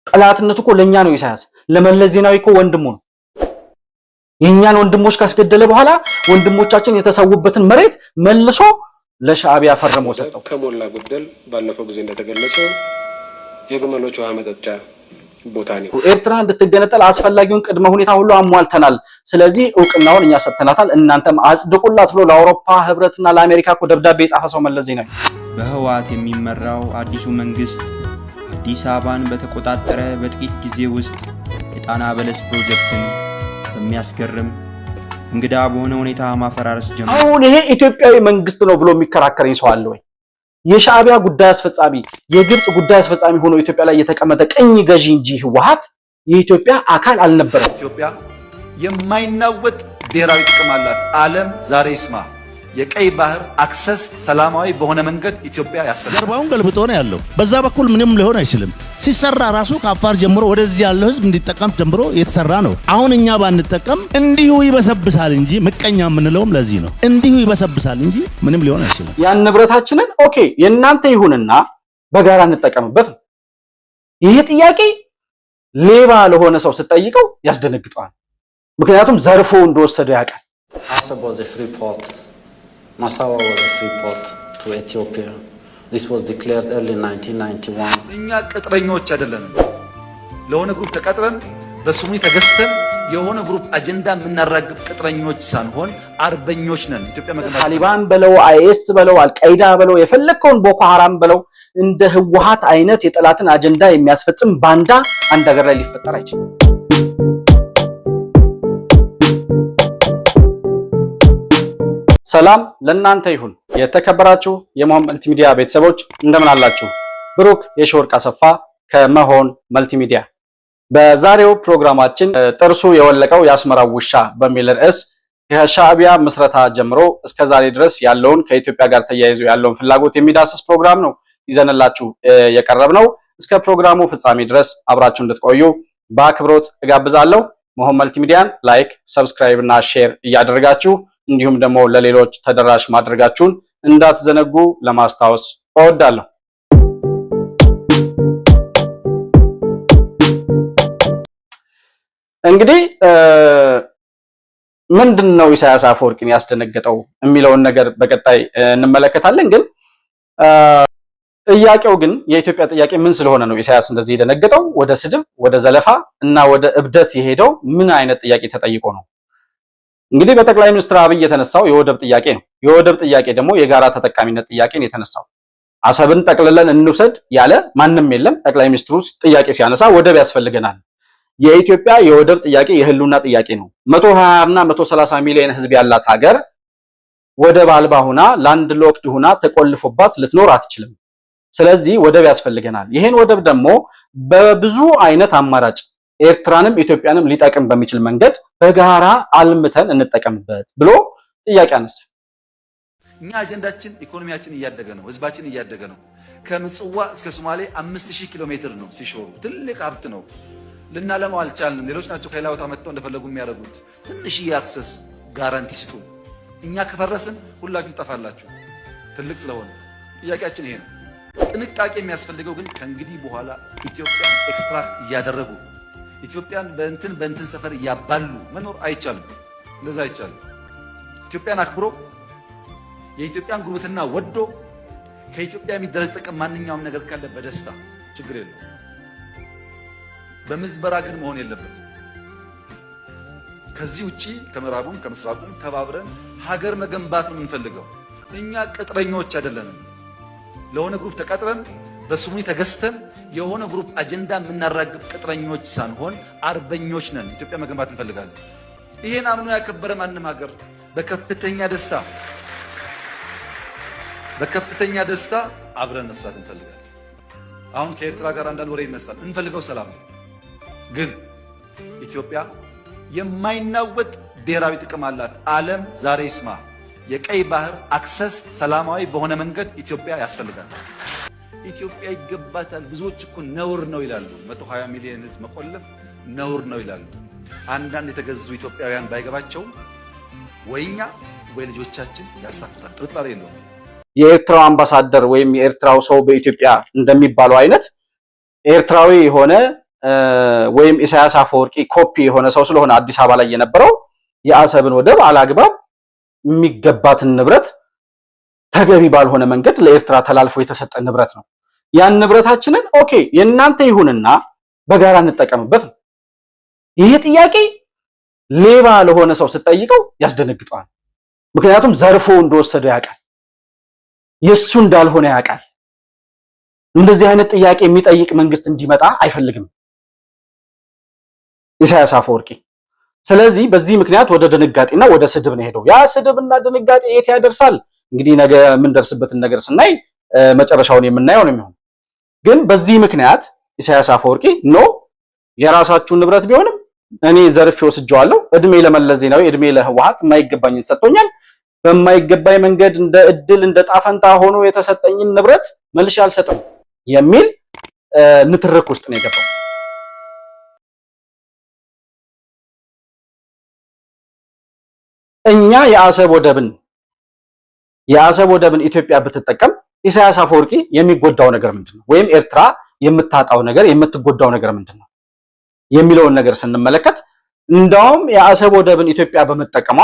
ጠላትነቱ እኮ ለኛ ነው ኢሳያስ ለመለስ ዜናዊ እኮ ወንድሙ ነው የኛን ወንድሞች ካስገደለ በኋላ ወንድሞቻችን የተሰውበትን መሬት መልሶ ለሻዕቢያ ፈርሞ ሰጠው ከሞላ ጎደል ባለፈው ጊዜ እንደተገለጸው የግመሎች ውሃ መጠጫ ቦታ ነው ኤርትራ እንድትገነጠል አስፈላጊውን ቅድመ ሁኔታ ሁሉ አሟልተናል ስለዚህ ዕውቅናውን እኛ ሰጥተናታል እናንተም አጽድቁላት ብሎ ለአውሮፓ ህብረትና ለአሜሪካ እኮ ደብዳቤ የጻፈ ሰው መለስ ዜናዊ በህወሓት የሚመራው አዲሱ መንግስት አዲስ አበባን በተቆጣጠረ በጥቂት ጊዜ ውስጥ የጣና በለስ ፕሮጀክትን በሚያስገርም እንግዳ በሆነ ሁኔታ ማፈራረስ ጀመረ አሁን ይሄ ኢትዮጵያዊ መንግስት ነው ብሎ የሚከራከረኝ ሰው አለ ወይ የሻዕቢያ ጉዳይ አስፈጻሚ የግብጽ ጉዳይ አስፈጻሚ ሆኖ ኢትዮጵያ ላይ የተቀመጠ ቀኝ ገዢ እንጂ ህወሓት የኢትዮጵያ አካል አልነበረም ኢትዮጵያ የማይናወጥ ብሔራዊ ጥቅም አላት ዓለም ዛሬ ይስማ የቀይ ባህር አክሰስ ሰላማዊ በሆነ መንገድ ኢትዮጵያ ያስፈልጋል ጀርባውን ገልብጦ ነው ያለው በዛ በኩል ምንም ሊሆን አይችልም ሲሰራ ራሱ ከአፋር ጀምሮ ወደዚህ ያለው ህዝብ እንዲጠቀም ጀምሮ የተሰራ ነው አሁን እኛ ባንጠቀም እንዲሁ ይበሰብሳል እንጂ ምቀኛ ምንለውም ለዚህ ነው እንዲሁ ይበሰብሳል እንጂ ምንም ሊሆን አይችልም ያን ንብረታችንን ኦኬ የናንተ ይሁንና በጋራ እንጠቀምበት ይሄ ጥያቄ ሌባ ለሆነ ሰው ሲጠይቀው ያስደነግጣል ምክንያቱም ዘርፎ እንደወሰደ ያውቃል Assab was a free port. Massawa was a free port to Ethiopia. This was declared early 1991. እኛ ቅጥረኞች አይደለንም ለሆነ ግሩፕ ተቀጥረን በስሙ ተገዝተን የሆነ ግሩፕ አጀንዳ ምናራግብ ቅጥረኞች ሳንሆን አርበኞች ነን ኢትዮጵያ መገንባት ታሊባን በለው አይኤስ በለው አልቃይዳ በለው የፈለከውን ቦኮ ሐራም በለው እንደ ህወሓት አይነት የጠላትን አጀንዳ የሚያስፈጽም ባንዳ አንድ ሀገር ላይ ሊፈጠር አይችልም ሰላም ለእናንተ ይሁን የተከበራችሁ የመሆን መልቲሚዲያ ቤተሰቦች እንደምን አላችሁ ብሩክ የሾርቅ አሰፋ ከመሆን መልቲሚዲያ በዛሬው ፕሮግራማችን ጥርሱ የወለቀው ያስመራው ውሻ በሚል ርዕስ ከሻዕቢያ ምስረታ ጀምሮ እስከ ዛሬ ድረስ ያለውን ከኢትዮጵያ ጋር ተያይዞ ያለውን ፍላጎት የሚዳስስ ፕሮግራም ነው ይዘንላችሁ የቀረብነው እስከ ፕሮግራሙ ፍጻሜ ድረስ አብራችሁ እንድትቆዩ በአክብሮት እጋብዛለሁ መሆን መልቲሚዲያን ላይክ ሰብስክራይብ እና ሼር እያደረጋችሁ እንዲሁም ደግሞ ለሌሎች ተደራሽ ማድረጋችሁን እንዳትዘነጉ ለማስታወስ እወዳለሁ እንግዲህ ምንድነው ኢሳያስ አፈወርቂን ያስደነገጠው የሚለውን ነገር በቀጣይ እንመለከታለን ግን ጥያቄው ግን የኢትዮጵያ ጥያቄ ምን ስለሆነ ነው ኢሳያስ እንደዚህ የደነገጠው ወደ ስድብ ወደ ዘለፋ እና ወደ እብደት የሄደው ምን አይነት ጥያቄ ተጠይቆ ነው እንግዲህ በጠቅላይ ሚኒስትር አብይ የተነሳው የወደብ ጥያቄ ነው የወደብ ጥያቄ ደግሞ የጋራ ተጠቃሚነት ጥያቄ ነው የተነሳው አሰብን ጠቅልለን እንውሰድ ያለ ማንንም የለም ጠቅላይ ሚኒስትሩ ጥያቄ ሲያነሳ ወደብ ያስፈልገናል የኢትዮጵያ የወደብ ጥያቄ የህልውና ጥያቄ ነው 120 እና 130 ሚሊዮን ህዝብ ያላት ሀገር ወደብ አልባ ሆና ላንድ ሎክድ ሆና ተቆልፎባት ልትኖር አትችልም ስለዚህ ወደብ ያስፈልገናል ይሄን ወደብ ደግሞ በብዙ አይነት አማራጭ ኤርትራንም ኢትዮጵያንም ሊጠቅም በሚችል መንገድ በጋራ አልምተን እንጠቀምበት ብሎ ጥያቄ አነሳ እኛ አጀንዳችን ኢኮኖሚያችን እያደገ ነው ህዝባችን እያደገ ነው ከምጽዋ እስከ ሶማሌ 5000 ኪሎ ሜትር ነው ሲሾሩ ትልቅ ሀብት ነው ልናለማው አልቻልንም ሌሎች ናቸው ከሌላ ቦታ መጥተው እንደፈለጉ የሚያደርጉት ትንሽ ያክሰስ ጋራንቲ ስጡ እኛ ከፈረስን ሁላችሁ ተጣፋላችሁ ትልቅ ስለሆነ ጥያቄያችን ይሄ ነው ጥንቃቄ የሚያስፈልገው ግን ከእንግዲህ በኋላ ኢትዮጵያን ኤክስትራክት እያደረጉ ኢትዮጵያን በእንትን ሰፈር ያባሉ መኖር አይቻልም ለዛ አይቻልም ኢትዮጵያን አክብሮ የኢትዮጵያን ጉርብትና ወዶ ከኢትዮጵያ የሚደረግ ጥቅም ማንኛውም ነገር ካለ በደስታ ችግር የለም በምዝበራ ግን መሆን የለበትም ከዚህ ውጪ ከምዕራቡም ከምስራቁም ተባብረን ሀገር መገንባት ነው የምንፈልገው እኛ ቅጥረኞች አይደለንም ለሆነ ግሩፕ ተቀጥረን በስሙ ተገዝተን የሆነ ግሩፕ አጀንዳ ምናራግብ ቅጥረኞች ሳንሆን አርበኞች ነን ኢትዮጵያ መገንባት እንፈልጋለን ይሄን አምኖ ያከበረ ማንንም ሀገር በከፍተኛ ደስታ አብረን መስራት እንፈልጋለን አሁን ከኤርትራ ጋር አንዳንድ ወሬ ይነሳል እንፈልገው ሰላም ግን ኢትዮጵያ የማይናወጥ ብሔራዊ ጥቅም አላት ዓለም ዛሬ ይስማ የቀይ ባህር አክሰስ ሰላማዊ በሆነ መንገድ ኢትዮጵያ ያስፈልጋል ኢትዮጵያ ይገባታል ብዙዎች እኮ ነውር ነው ይላሉ 120 ሚሊዮን ህዝብ መቆለፍ ነውር ነው ይላሉ አንዳንድ የተገዙ ኢትዮጵያውያን ባይገባቸው ወይኛ ወይ ልጆቻችን ያሳፍታል ጥርጣሬ የለውም የኤርትራው አምባሳደር ወይም የኤርትራው ሰው በኢትዮጵያ እንደሚባለው አይነት ኤርትራዊ የሆነ ወይም ኢሳያስ አፈወርቂ ኮፒ የሆነ ሰው ስለሆነ አዲስ አበባ ላይ የነበረው የአሰብን ወደብ አላግባብ የሚገባትን ንብረት ተገቢ ባልሆነ መንገድ ለኤርትራ ተላልፎ የተሰጠ ንብረት ነው። ያን ንብረታችንን ኦኬ የናንተ ይሁንና በጋራ እንጠቀምበት። ይሄ ጥያቄ ሌባ ለሆነ ሰው ስትጠይቀው ያስደነግጣል። ምክንያቱም ዘርፎ እንደወሰደው ያውቃል፣ የሱ እንዳልሆነ ያውቃል። እንደዚህ አይነት ጥያቄ የሚጠይቅ መንግስት እንዲመጣ አይፈልግም ኢሳያስ አፈወርቂ። ስለዚህ በዚህ ምክንያት ወደ ድንጋጤና ወደ ስድብ ነው ሄደው። ያ ስድብና ድንጋጤ የት ያደርሳል? እንግዲህ ነገ ምን ደርስበትን ነገር ስናይ መጨረሻውን የምናየው ነው የሚሆነው። ግን በዚህ ምክንያት ኢሳያስ አፈወርቂ ኖ የራሳችሁን ንብረት ቢሆንም እኔ ዘርፌ ወስጄዋለሁ፣ እድሜ ለመለስ ዜናዊ፣ እድሜ ለህወሓት የማይገባኝን ሰጥቶኛል፣ በማይገባኝ መንገድ እንደ እድል እንደ ጣፈንታ ሆኖ የተሰጠኝን ንብረት መልሼ አልሰጥም የሚል ንትርክ ውስጥ ነው የገባው። እኛ የአሰብ ወደብን ኢትዮጵያ ብትጠቀም ኢሳያስ አፈወርቂ የሚጎዳው ነገር ምንድነው? ወይም ኤርትራ የምታጣው ነገር የምትጎዳው ነገር ምንድነው የሚለውን ነገር ስንመለከት እንደውም የአሰብ ወደብን ኢትዮጵያ በመጠቀሟ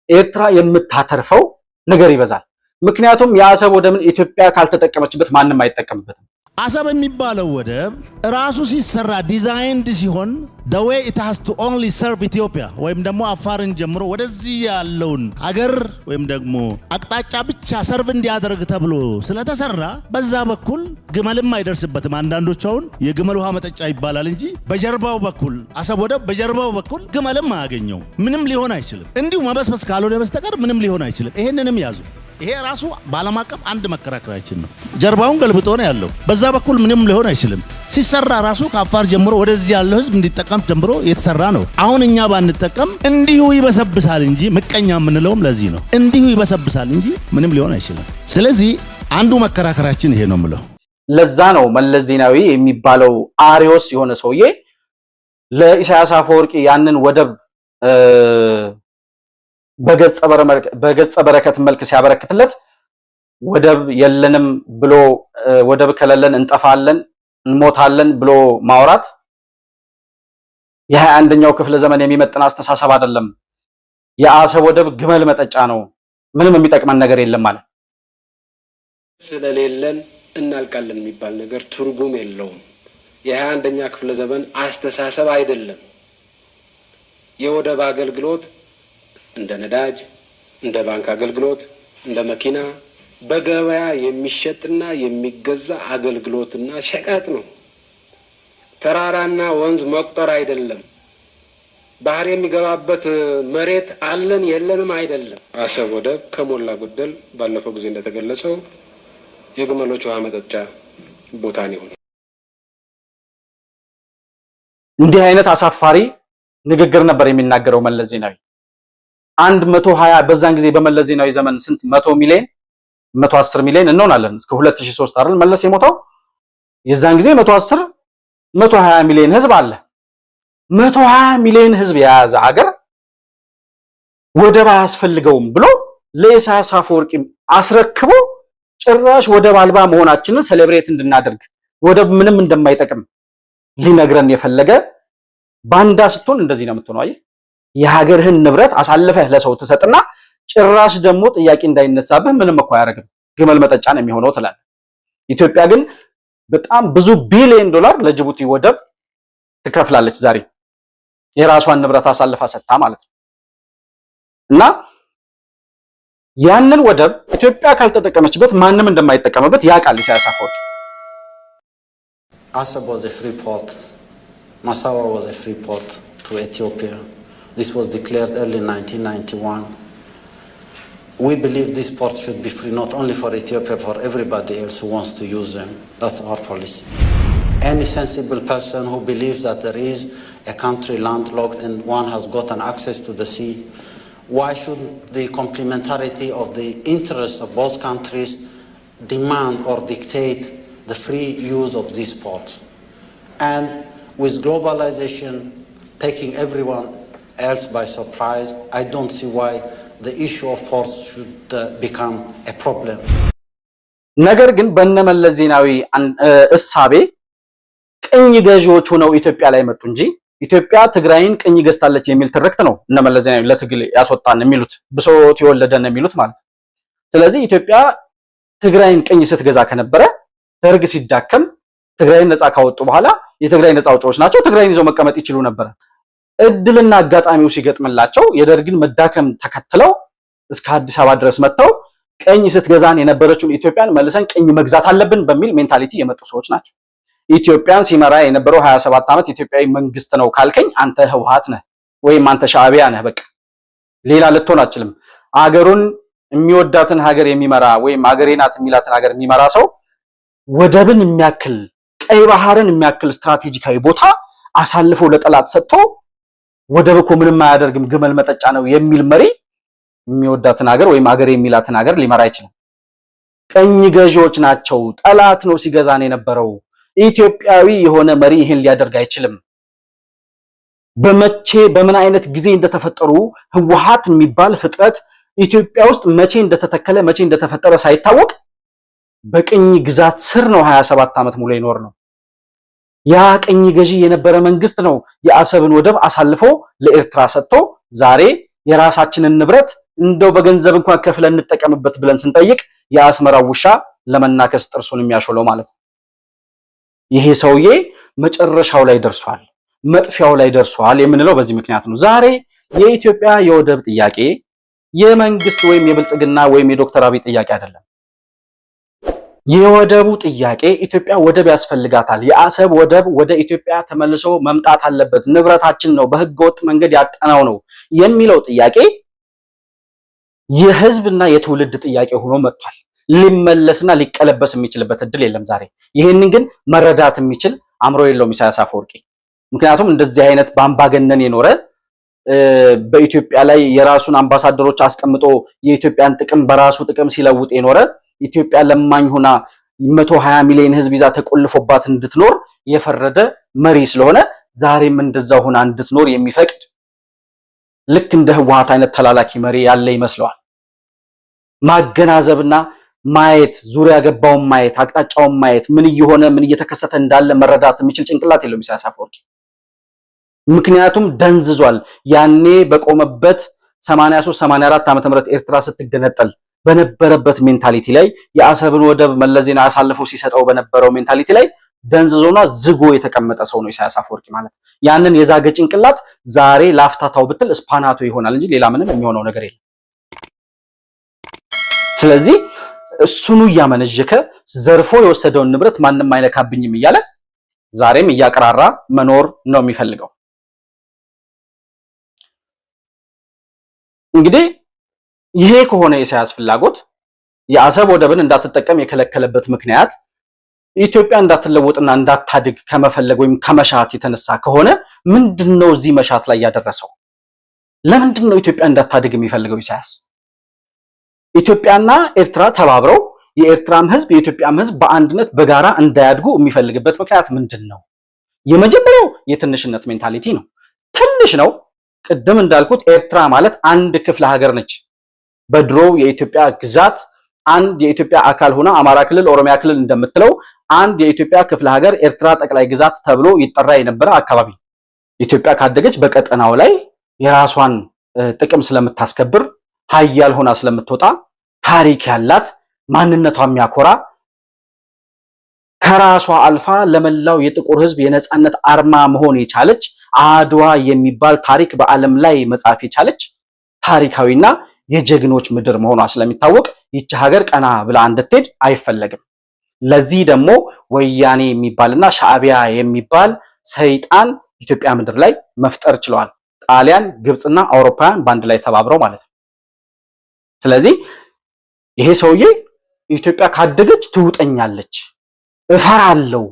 ኤርትራ የምታተርፈው ነገር ይበዛል። ምክንያቱም የአሰብ ወደብን ኢትዮጵያ ካልተጠቀመችበት ማንም አይጠቀምበትም። አሰብ የሚባለው ወደብ ራሱ ሲሰራ ዲዛይንድ ሲሆን the way it has to only serve Ethiopia ወይም ደግሞ አፋርን ጀምሮ ወደዚህ ያለውን አገር ወይም ደግሞ አቅጣጫ ብቻ ሰርቭ እንዲያደርግ ተብሎ ስለተሰራ በዛ በኩል ግመልም አይደርስበትም። አንዳንዶች አሁን የግመል ውሃ መጠጫ ይባላል እንጂ በጀርባው በኩል አሰብ ወደብ በጀርባው በኩል ግመልም አያገኘው። ምንም ሊሆን አይችልም። እንዲሁ መበስበስ ካልሆነ በስተቀር ምንም ሊሆን አይችልም። ይሄንንም ያዙ። ይሄ ራሱ ባለም አቀፍ አንድ መከራከራችን ነው። ጀርባውን ገልብጦ ነው ያለው። በዛ በኩል ምንም ሊሆን አይችልም። ሲሰራ ራሱ ከአፋር ጀምሮ ወደዚህ ያለው ህዝብ እንዲጠቀም ጀምሮ የተሰራ ነው። አሁን እኛ ባንጠቀም እንዲሁ ይበሰብሳል እንጂ ምቀኛ የምንለውም ለዚህ ነው። እንዲሁ ይበሰብሳል እንጂ ምንም ሊሆን አይችልም። ስለዚህ አንዱ መከራከራችን ይሄ ነው የምለው። ለዛ ነው መለስ ዜናዊ የሚባለው አሪዮስ የሆነ ሰውዬ ለኢሳያስ አፈወርቂ ያንን ወደብ በገጸ በረከት መልክ ሲያበረክትለት ወደብ የለንም ብሎ ወደብ ከሌለን እንጠፋለን እንሞታለን ብሎ ማውራት የ21ኛው ክፍለ ዘመን የሚመጥን አስተሳሰብ አይደለም። የአሰብ ወደብ ግመል መጠጫ ነው፣ ምንም የሚጠቅመን ነገር የለም ማለት ስለሌለን እናልቃለን የሚባል ነገር ትርጉም የለውም። የ21ኛ ክፍለ ዘመን አስተሳሰብ አይደለም። የወደብ አገልግሎት እንደ ነዳጅ፣ እንደ ባንክ አገልግሎት፣ እንደ መኪና በገበያ የሚሸጥና የሚገዛ አገልግሎትና ሸቀጥ ነው። ተራራና ወንዝ መቁጠር አይደለም። ባህር የሚገባበት መሬት አለን የለንም አይደለም። አሰብ ወደብ ከሞላ ጎደል ባለፈው ጊዜ እንደተገለጸው የግመሎች ውሃ መጠጫ ቦታ ነው። እንዲህ አይነት አሳፋሪ ንግግር ነበር የሚናገረው መለስ ዜናዊ። 120 በዛን ጊዜ በመለስ ዜናዊ ዘመን ስንት 100 ሚሊዮን 110 ሚሊዮን እንሆናለን እስከ 2003 አይደል መለስ የሞተው። የዛን ጊዜ 120 ሚሊዮን ህዝብ አለ። 120 ሚሊዮን ህዝብ የያዘ ሀገር ወደብ አያስፈልገውም ብሎ ለኢሳያስ አፈወርቂ አስረክቦ ጭራሽ ወደብ አልባ መሆናችንን ሴሌብሬት እንድናደርግ ወደብ ምንም እንደማይጠቅም ሊነግረን የፈለገ ባንዳ ስትሆን እንደዚህ ነው የምትሆነው። አይ የሀገርህን ንብረት አሳልፈህ ለሰው ትሰጥና ጭራሽ ደግሞ ጥያቄ እንዳይነሳብህ ምንም እኮ አያደርግም፣ ግመል መጠጫ ነው የሚሆነው ትላለህ። ኢትዮጵያ ግን በጣም ብዙ ቢሊዮን ዶላር ለጅቡቲ ወደብ ትከፍላለች ዛሬ የራሷን ንብረት አሳልፋ ሰጥታ ማለት ነው። እና ያንን ወደብ ኢትዮጵያ ካልተጠቀመችበት ማንም እንደማይጠቀምበት ያውቃል ኢሳያስ አፈወርቂ። Assab was a free port. Massawa was a free port to Ethiopia. This was declared early 1991. We believe this port should be free not only for Ethiopia, for everybody else who wants to use them. That's our policy. Any sensible person who believes that there is a country landlocked and one has gotten access to the sea, why should the complementarity of the interests of both countries demand or dictate the free use of these ports? And with globalization taking everyone else by surprise, I don't see why the issue of ports should become a problem. ነገር ግን በነመለስ ዜናዊ እሳቤ ቅኝ ገዢዎች ሆነው ኢትዮጵያ ላይ መጡ እንጂ ኢትዮጵያ ትግራይን ቅኝ ገዝታለች የሚል ትርክት ነው እነ መለስ ዜናዊ ለትግል ያስወጣን የሚሉት ብሶት የወለደን የሚሉት ማለት። ስለዚህ ኢትዮጵያ ትግራይን ቅኝ ስትገዛ ከነበረ ደርግ ሲዳከም ትግራይን ነፃ ካወጡ በኋላ የትግራይ ነፃ አውጪዎች ናቸው ትግራይን ይዘው መቀመጥ ይችሉ ነበር። እድልና አጋጣሚው ሲገጥምላቸው የደርግን መዳከም ተከትለው እስከ አዲስ አበባ ድረስ መጥተው ቅኝ ስትገዛን የነበረችውን ኢትዮጵያን መልሰን ቅኝ መግዛት አለብን በሚል ሜንታሊቲ የመጡ ሰዎች ናቸው። ኢትዮጵያን ሲመራ የነበረው 27 ዓመት ኢትዮጵያዊ መንግስት ነው ካልከኝ አንተ ህወሓት ነህ ወይም አንተ ሻዕቢያ ነህ። በቃ ሌላ ልትሆን አትችልም። አገሩን የሚወዳትን ሀገር የሚመራ ወይም አገሬ ናት የሚላትን ሀገር የሚመራ ሰው ወደብን የሚያክል ቀይ ባህርን የሚያክል ስትራቴጂካዊ ቦታ አሳልፎ ለጠላት ሰጥቶ ወደብ እኮ ምንም አያደርግም ግመል መጠጫ ነው የሚል መሪ የሚወዳትን ሀገር ወይም አገሬ የሚላትን ሀገር ሊመራ አይችልም። ቀኝ ገዢዎች ናቸው። ጠላት ነው ሲገዛን የነበረው። ኢትዮጵያዊ የሆነ መሪ ይሄን ሊያደርግ አይችልም። በመቼ በምን አይነት ጊዜ እንደተፈጠሩ ህወሓት የሚባል ፍጥረት ኢትዮጵያ ውስጥ መቼ እንደተተከለ መቼ እንደተፈጠረ ሳይታወቅ በቅኝ ግዛት ስር ነው 27 ዓመት ሙሉ ይኖር ነው። ያ ቅኝ ገዢ የነበረ መንግስት ነው የአሰብን ወደብ አሳልፎ ለኤርትራ ሰጥቶ ዛሬ የራሳችንን ንብረት እንደው በገንዘብ እንኳን ከፍለን እንጠቀምበት ብለን ስንጠይቅ የአስመራው ውሻ ለመናከስ ጥርሱን የሚያሾለው ማለት ነው። ይሄ ሰውዬ መጨረሻው ላይ ደርሷል፣ መጥፊያው ላይ ደርሷል የምንለው በዚህ ምክንያት ነው። ዛሬ የኢትዮጵያ የወደብ ጥያቄ የመንግስት ወይም የብልጽግና ወይም የዶክተር አብይ ጥያቄ አይደለም። የወደቡ ጥያቄ ኢትዮጵያ ወደብ ያስፈልጋታል። የአሰብ ወደብ ወደ ኢትዮጵያ ተመልሶ መምጣት አለበት፣ ንብረታችን ነው፣ በህገወጥ መንገድ ያጠናው ነው የሚለው ጥያቄ የህዝብና የትውልድ ጥያቄ ሆኖ መጥቷል። ሊመለስና ሊቀለበስ የሚችልበት እድል የለም ዛሬ። ይሄንን ግን መረዳት የሚችል አእምሮ የለውም ኢሳያስ አፈወርቂ። ምክንያቱም እንደዚህ አይነት በአምባገነን የኖረ በኢትዮጵያ ላይ የራሱን አምባሳደሮች አስቀምጦ የኢትዮጵያን ጥቅም በራሱ ጥቅም ሲለውጥ የኖረ ኢትዮጵያ ለማኝ ሆና 120 ሚሊዮን ህዝብ ይዛ ተቆልፎባት እንድትኖር የፈረደ መሪ ስለሆነ ዛሬም እንደዛው ሆና እንድትኖር የሚፈቅድ ልክ እንደ ህወሓት አይነት ተላላኪ መሪ ያለ ይመስለዋል። ማገናዘብና ማየት፣ ዙሪያ ገባውን ማየት፣ አቅጣጫውን ማየት፣ ምን እየሆነ ምን እየተከሰተ እንዳለ መረዳት የሚችል ጭንቅላት የለውም ኢሳያስ አፈወርቂ። ምክንያቱም ደንዝዟል። ያኔ በቆመበት 83 84 ዓመተ ምህረት ኤርትራ ስትገነጠል በነበረበት ሜንታሊቲ ላይ የአሰብን ወደብ መለስ ዜናዊ አሳልፎ ሲሰጠው በነበረው ሜንታሊቲ ላይ ደንዝዞና ዝጎ የተቀመጠ ሰው ነው ኢሳያስ አፈወርቂ ማለት። ያንን የዛገ ጭንቅላት ዛሬ ላፍታታው ብትል ስፓናቶ ይሆናል እንጂ ሌላ ምንም የሚሆነው ነገር የለም። ስለዚህ እሱኑ እያመነጀከ ዘርፎ የወሰደውን ንብረት ማንም አይነካብኝም እያለ ዛሬም እያቀራራ መኖር ነው የሚፈልገው። እንግዲህ ይሄ ከሆነ የኢሳያስ ፍላጎት የአሰብ ወደብን እንዳትጠቀም የከለከለበት ምክንያት ኢትዮጵያ እንዳትለወጥና እንዳታድግ ከመፈለግ ወይም ከመሻት የተነሳ ከሆነ ምንድነው እዚህ መሻት ላይ ያደረሰው? ለምንድነው ኢትዮጵያ እንዳታድግ የሚፈልገው ኢሳያስ? ኢትዮጵያና ኤርትራ ተባብረው የኤርትራም ህዝብ የኢትዮጵያም ህዝብ በአንድነት በጋራ እንዳያድጉ የሚፈልግበት ምክንያት ምንድነው? የመጀመሪያው የትንሽነት ሜንታሊቲ ነው። ትንሽ ነው። ቅድም እንዳልኩት ኤርትራ ማለት አንድ ክፍለ ሀገር ነች። በድሮ የኢትዮጵያ ግዛት አንድ የኢትዮጵያ አካል ሆና አማራ ክልል፣ ኦሮሚያ ክልል እንደምትለው አንድ የኢትዮጵያ ክፍለ ሀገር ኤርትራ ጠቅላይ ግዛት ተብሎ ይጠራ የነበረ አካባቢ። ኢትዮጵያ ካደገች በቀጠናው ላይ የራሷን ጥቅም ስለምታስከብር ሀያል ሆና ስለምትወጣ ታሪክ ያላት ማንነቷ የሚያኮራ ከራሷ አልፋ ለመላው የጥቁር ህዝብ የነጻነት አርማ መሆን የቻለች አድዋ የሚባል ታሪክ በዓለም ላይ መጻፍ የቻለች ታሪካዊና የጀግኖች ምድር መሆኗ ስለሚታወቅ ይቺ ሀገር ቀና ብላ እንድትሄድ አይፈለግም። ለዚህ ደግሞ ወያኔ የሚባልና ሻዕቢያ የሚባል ሰይጣን ኢትዮጵያ ምድር ላይ መፍጠር ችለዋል። ጣሊያን፣ ግብጽና አውሮፓውያን ባንድ ላይ ተባብረው ማለት ነው። ስለዚህ ይሄ ሰውዬ ኢትዮጵያ ካደገች ትውጠኛለች፣ እፈራለሁ፣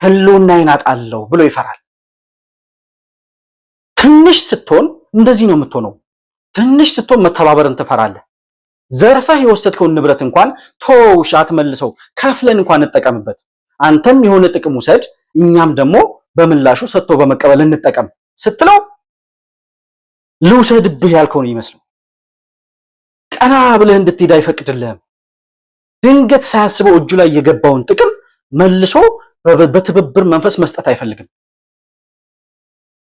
ህልውናዬን አጣለሁ ብሎ ይፈራል። ትንሽ ስትሆን እንደዚህ ነው የምትሆነው። ትንሽ ስትሆን መተባበርን ትፈራለህ። ዘርፈህ የወሰድከውን ንብረት እንኳን ተውሽ አትመልሰው፣ ከፍለን እንኳን እንጠቀምበት፣ አንተም የሆነ ጥቅም ውሰድ፣ እኛም ደግሞ በምላሹ ሰጥቶ በመቀበል እንጠቀም ስትለው ልውሰድብህ ያልከው ነው ይመስለው። ቀና ብለህ እንድትሄድ አይፈቅድልህም። ድንገት ሳያስበው እጁ ላይ የገባውን ጥቅም መልሶ በትብብር መንፈስ መስጠት አይፈልግም።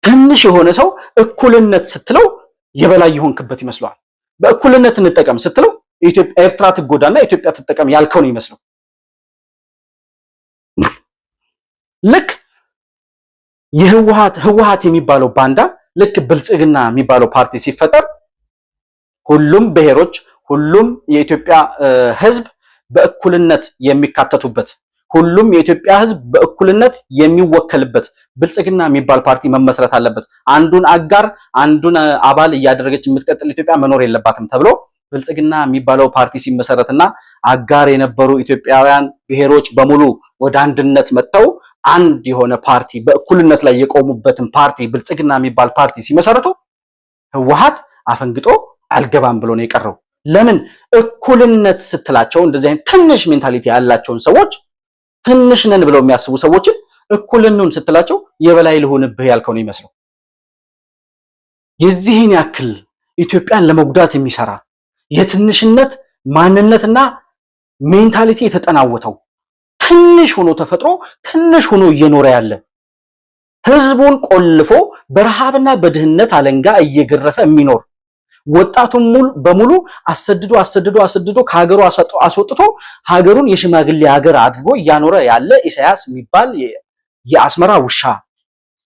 ትንሽ የሆነ ሰው እኩልነት ስትለው የበላይ ይሆንክበት ይመስለዋል። በእኩልነት እንጠቀም ስትለው ኤርትራ ትጎዳና ኢትዮጵያ ትጠቀም ያልከው ነው ይመስለው። ልክ ህወሓት የሚባለው ባንዳ ልክ ብልጽግና የሚባለው ፓርቲ ሲፈጠር ሁሉም ብሔሮች ሁሉም የኢትዮጵያ ህዝብ በእኩልነት የሚካተቱበት ሁሉም የኢትዮጵያ ህዝብ በእኩልነት የሚወከልበት ብልጽግና የሚባል ፓርቲ መመስረት አለበት። አንዱን አጋር አንዱን አባል እያደረገች የምትቀጥል ኢትዮጵያ መኖር የለባትም ተብሎ ብልጽግና የሚባለው ፓርቲ ሲመሰረትና አጋር የነበሩ ኢትዮጵያውያን ብሔሮች በሙሉ ወደ አንድነት መጥተው አንድ የሆነ ፓርቲ በእኩልነት ላይ የቆሙበትን ፓርቲ ብልጽግና የሚባል ፓርቲ ሲመሰረቱ ህወሓት አፈንግጦ አልገባም ብሎ ነው የቀረው። ለምን? እኩልነት ስትላቸው እንደዚህ አይነት ትንሽ ሜንታሊቲ ያላቸውን ሰዎች ትንሽ ነን ብለው የሚያስቡ ሰዎችን እኩልነቱን ስትላቸው የበላይ ልሆንብህ ያልከው ነው ይመስለው። የዚህን ያክል ኢትዮጵያን ለመጉዳት የሚሰራ የትንሽነት ማንነትና ሜንታሊቲ የተጠናወተው ትንሽ ሆኖ ተፈጥሮ ትንሽ ሆኖ እየኖረ ያለ ህዝቡን ቆልፎ በረሃብና በድህነት አለንጋ እየገረፈ የሚኖር ወጣቱን በሙሉ አሰድዶ ከሀገሩ አስወጥቶ ሀገሩን የሽማግሌ ሀገር አድርጎ እያኖረ ያለ ኢሳያስ የሚባል የአስመራ ውሻ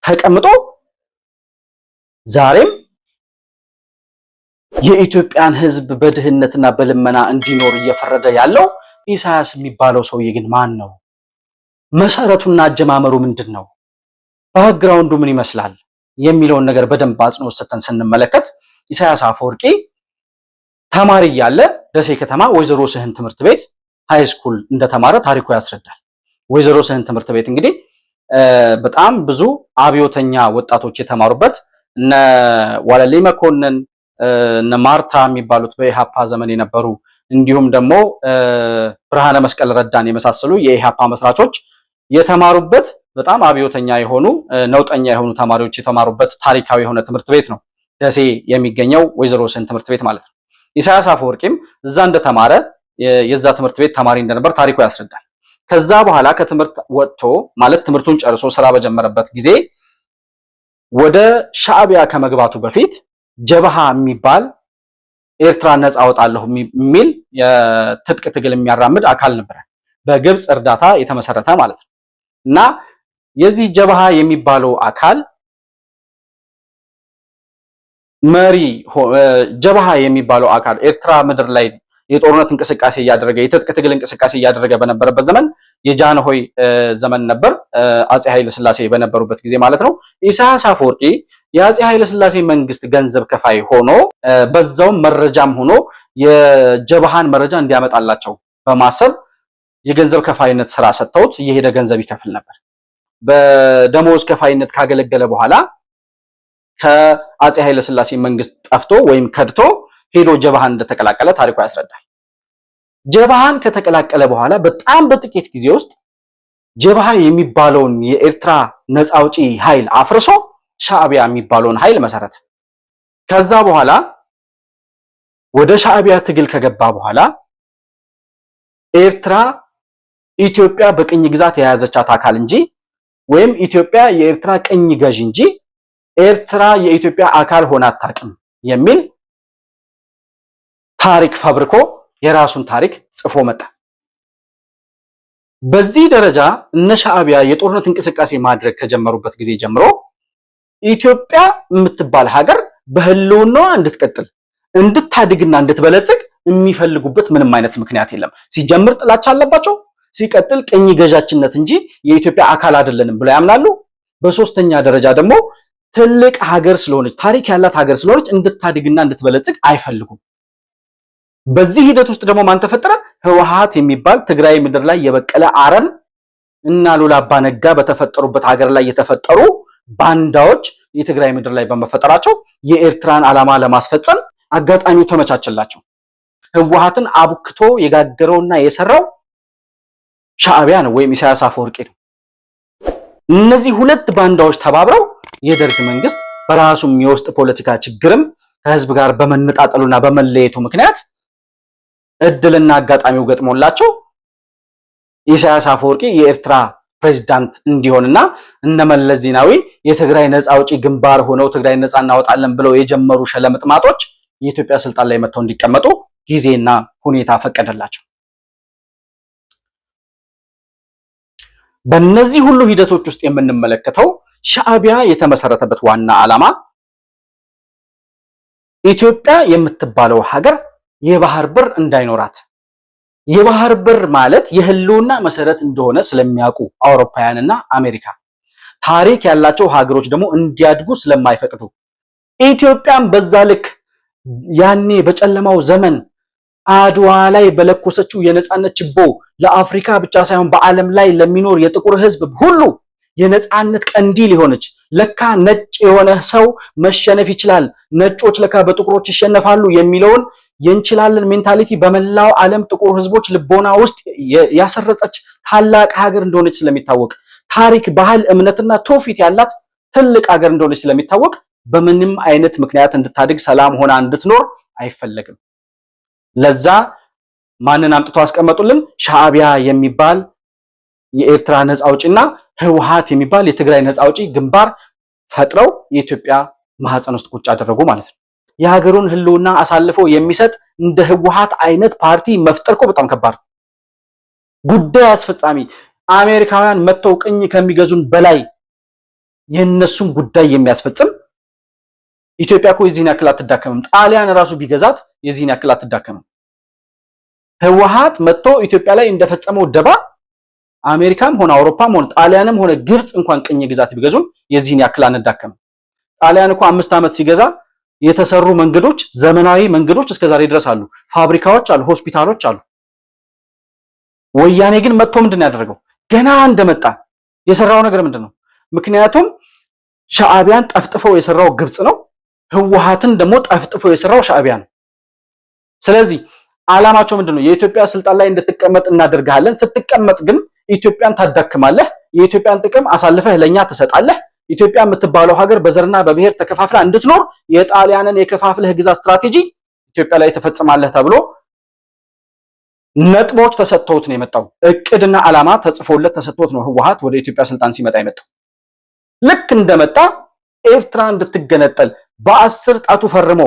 ተቀምጦ ዛሬም የኢትዮጵያን ህዝብ በድህነትና በልመና እንዲኖር እየፈረደ ያለው ኢሳያስ የሚባለው ሰውዬ ግን ማን ነው? መሰረቱና አጀማመሩ ምንድነው? ባክግራውንዱ ምን ይመስላል የሚለውን ነገር በደንብ አጽንኦት ሰጥተን ስንመለከት ኢሳያስ አፈወርቂ ተማሪ ያለ ደሴ ከተማ ወይዘሮ ስህን ትምህርት ቤት ሃይ ስኩል እንደተማረ ታሪኩ ያስረዳል። ወይዘሮ ስህን ትምህርት ቤት እንግዲህ በጣም ብዙ አብዮተኛ ወጣቶች የተማሩበት እነ ዋለልይ መኮንን እነ ማርታ የሚባሉት በኢሃፓ ዘመን የነበሩ እንዲሁም ደግሞ ብርሃነ መስቀል ረዳን የመሳሰሉ የኢሃፓ መስራቾች የተማሩበት በጣም አብዮተኛ የሆኑ ነውጠኛ የሆኑ ተማሪዎች የተማሩበት ታሪካዊ የሆነ ትምህርት ቤት ነው ደሴ የሚገኘው ወይዘሮ ስህን ትምህርት ቤት ማለት ነው። ኢሳያስ አፈወርቂም እዛ እንደተማረ የዛ ትምህርት ቤት ተማሪ እንደነበር ታሪኩ ያስረዳል። ከዛ በኋላ ከትምህርት ወጥቶ ማለት ትምህርቱን ጨርሶ ስራ በጀመረበት ጊዜ ወደ ሻዕቢያ ከመግባቱ በፊት ጀበሃ የሚባል ኤርትራ ነፃ አወጣለሁ የሚል የትጥቅ ትግል የሚያራምድ አካል ነበር፣ በግብጽ እርዳታ የተመሰረተ ማለት ነው። እና የዚህ ጀበሃ የሚባለው አካል መሪ ጀበሃ የሚባለው አካል ኤርትራ ምድር ላይ የጦርነት እንቅስቃሴ እያደረገ የትጥቅ ትግል እንቅስቃሴ እያደረገ በነበረበት ዘመን የጃንሆይ ዘመን ነበር፣ አፄ ኃይለ ሥላሴ በነበሩበት ጊዜ ማለት ነው። ኢሳያስ አፈወርቂ የአፄ ኃይለ ሥላሴ መንግስት ገንዘብ ከፋይ ሆኖ በዛውም መረጃም ሆኖ የጀበሃን መረጃ እንዲያመጣላቸው በማሰብ የገንዘብ ከፋይነት ስራ ሰጥተውት እየሄደ ገንዘብ ይከፍል ነበር። በደሞዝ ከፋይነት ካገለገለ በኋላ ከአፄ ኃይለ ሥላሴ መንግስት ጠፍቶ ወይም ከድቶ ሄዶ ጀበሃን እንደተቀላቀለ ታሪኩ ያስረዳል። ጀበሃን ከተቀላቀለ በኋላ በጣም በጥቂት ጊዜ ውስጥ ጀበሃ የሚባለውን የኤርትራ ነፃ አውጪ ኃይል አፍርሶ ሻዕቢያ የሚባለውን ኃይል መሰረተ። ከዛ በኋላ ወደ ሻዕቢያ ትግል ከገባ በኋላ ኤርትራ ኢትዮጵያ በቅኝ ግዛት የያዘቻት አካል እንጂ ወይም ኢትዮጵያ የኤርትራ ቅኝ ገዥ እንጂ ኤርትራ የኢትዮጵያ አካል ሆና አታውቅም የሚል ታሪክ ፈብርኮ የራሱን ታሪክ ጽፎ መጣ። በዚህ ደረጃ እነ ሻዕቢያ የጦርነት እንቅስቃሴ ማድረግ ከጀመሩበት ጊዜ ጀምሮ ኢትዮጵያ የምትባል ሀገር በህልውናዋ እንድትቀጥል እንድታድግና እንድትበለጽግ የሚፈልጉበት ምንም አይነት ምክንያት የለም። ሲጀምር ጥላቻ አለባቸው፣ ሲቀጥል ቅኝ ገዣችነት እንጂ የኢትዮጵያ አካል አይደለንም ብለው ያምናሉ። በሶስተኛ ደረጃ ደግሞ ትልቅ ሀገር ስለሆነች ታሪክ ያላት ሀገር ስለሆነች እንድታድግና እንድትበለጽግ አይፈልጉም። በዚህ ሂደት ውስጥ ደግሞ ማን ተፈጠረ? ህወሓት የሚባል ትግራይ ምድር ላይ የበቀለ አረም እና ሉላ አባ ነጋ በተፈጠሩበት ሀገር ላይ የተፈጠሩ ባንዳዎች የትግራይ ምድር ላይ በመፈጠራቸው የኤርትራን ዓላማ ለማስፈጸም አጋጣሚው ተመቻቸላቸው። ህወሓትን አቡክቶ የጋገረውና የሰራው ሻዕቢያ ነው ወይም ኢሳያስ አፈወርቂ ነው። እነዚህ ሁለት ባንዳዎች ተባብረው የደርግ መንግስት በራሱም የውስጥ ፖለቲካ ችግርም ከህዝብ ጋር በመነጣጠሉና በመለየቱ ምክንያት እድልና አጋጣሚው ገጥሞላቸው ኢሳያስ አፈወርቂ የኤርትራ ፕሬዝዳንት እንዲሆንና እነመለስ ዜናዊ የትግራይ ነፃ አውጪ ግንባር ሆነው ትግራይ ነፃ እናወጣለን ብለው የጀመሩ ሸለምጥማጦች የኢትዮጵያ ስልጣን ላይ መጥተው እንዲቀመጡ ጊዜና ሁኔታ ፈቀደላቸው። በእነዚህ ሁሉ ሂደቶች ውስጥ የምንመለከተው ሻዕቢያ የተመሰረተበት ዋና ዓላማ ኢትዮጵያ የምትባለው ሀገር የባህር በር እንዳይኖራት፣ የባህር በር ማለት የህልውና መሰረት እንደሆነ ስለሚያውቁ አውሮፓውያንና አሜሪካ፣ ታሪክ ያላቸው ሀገሮች ደግሞ እንዲያድጉ ስለማይፈቅዱ ኢትዮጵያን በዛ ልክ ያኔ በጨለማው ዘመን አድዋ ላይ በለኮሰችው የነጻነት ችቦ ለአፍሪካ ብቻ ሳይሆን በዓለም ላይ ለሚኖር የጥቁር ህዝብ ሁሉ የነጻነት ቀንዲል የሆነች ለካ ነጭ የሆነ ሰው መሸነፍ ይችላል፣ ነጮች ለካ በጥቁሮች ይሸነፋሉ የሚለውን የእንችላለን ሜንታሊቲ በመላው ዓለም ጥቁር ህዝቦች ልቦና ውስጥ ያሰረጸች ታላቅ ሀገር እንደሆነች ስለሚታወቅ፣ ታሪክ፣ ባህል፣ እምነትና ትውፊት ያላት ትልቅ ሀገር እንደሆነች ስለሚታወቅ በምንም አይነት ምክንያት እንድታድግ ሰላም ሆና እንድትኖር አይፈለግም። ለዛ ማንን አምጥቶ አስቀመጡልን? ሻዕቢያ የሚባል የኤርትራ ነፃ አውጪና ህወሓት የሚባል የትግራይ ነፃ አውጪ ግንባር ፈጥረው የኢትዮጵያ ማህፀን ውስጥ ቁጭ አደረጉ ማለት ነው። የሀገሩን ህልውና አሳልፎ የሚሰጥ እንደ ህወሓት አይነት ፓርቲ መፍጠር እኮ በጣም ከባድ ጉዳይ አስፈጻሚ አሜሪካውያን መጥተው ቅኝ ከሚገዙን በላይ የነሱን ጉዳይ የሚያስፈጽም ኢትዮጵያ እኮ የዚህን ያክል አትዳከምም። ጣሊያን ራሱ ቢገዛት የዚህን ያክል አትዳከምም። ህወሓት መጥቶ ኢትዮጵያ ላይ እንደፈጸመው ደባ አሜሪካም ሆነ አውሮፓም ሆነ ጣሊያንም ሆነ ግብጽ እንኳን ቅኝ ግዛት ቢገዙን የዚህን ያክል አንዳከምም። ጣሊያን እኮ 5 ዓመት ሲገዛ የተሰሩ መንገዶች፣ ዘመናዊ መንገዶች እስከዛሬ ድረስ አሉ፣ ፋብሪካዎች አሉ፣ ሆስፒታሎች አሉ። ወያኔ ግን መጥቶ ምንድነው ያደረገው? ገና እንደመጣ የሰራው ነገር ምንድነው? ምክንያቱም ሻዕቢያን ጠፍጥፈው የሰራው ግብጽ ነው። ህወሓትን ደግሞ ጠፍጥፎ የሰራው ሻዕቢያ ነው። ስለዚህ ዓላማቸው ምንድነው? የኢትዮጵያ ስልጣን ላይ እንድትቀመጥ እናደርጋለን። ስትቀመጥ ግን ኢትዮጵያን ታዳክማለህ፣ የኢትዮጵያን ጥቅም አሳልፈህ ለኛ ትሰጣለህ። ኢትዮጵያ የምትባለው ሀገር በዘርና በብሔር ተከፋፍላ እንድትኖር የጣሊያንን የከፋፍለህ ግዛት ስትራቴጂ ኢትዮጵያ ላይ ተፈጽማለህ ተብሎ ነጥቦች ተሰጥተውት ነው የመጣው። እቅድና ዓላማ ተጽፎለት ተሰጥቶት ነው ህወሓት ወደ ኢትዮጵያ ስልጣን ሲመጣ የመጣው። ልክ እንደመጣ ኤርትራ እንድትገነጠል በ10 ጣቱ ፈርሞ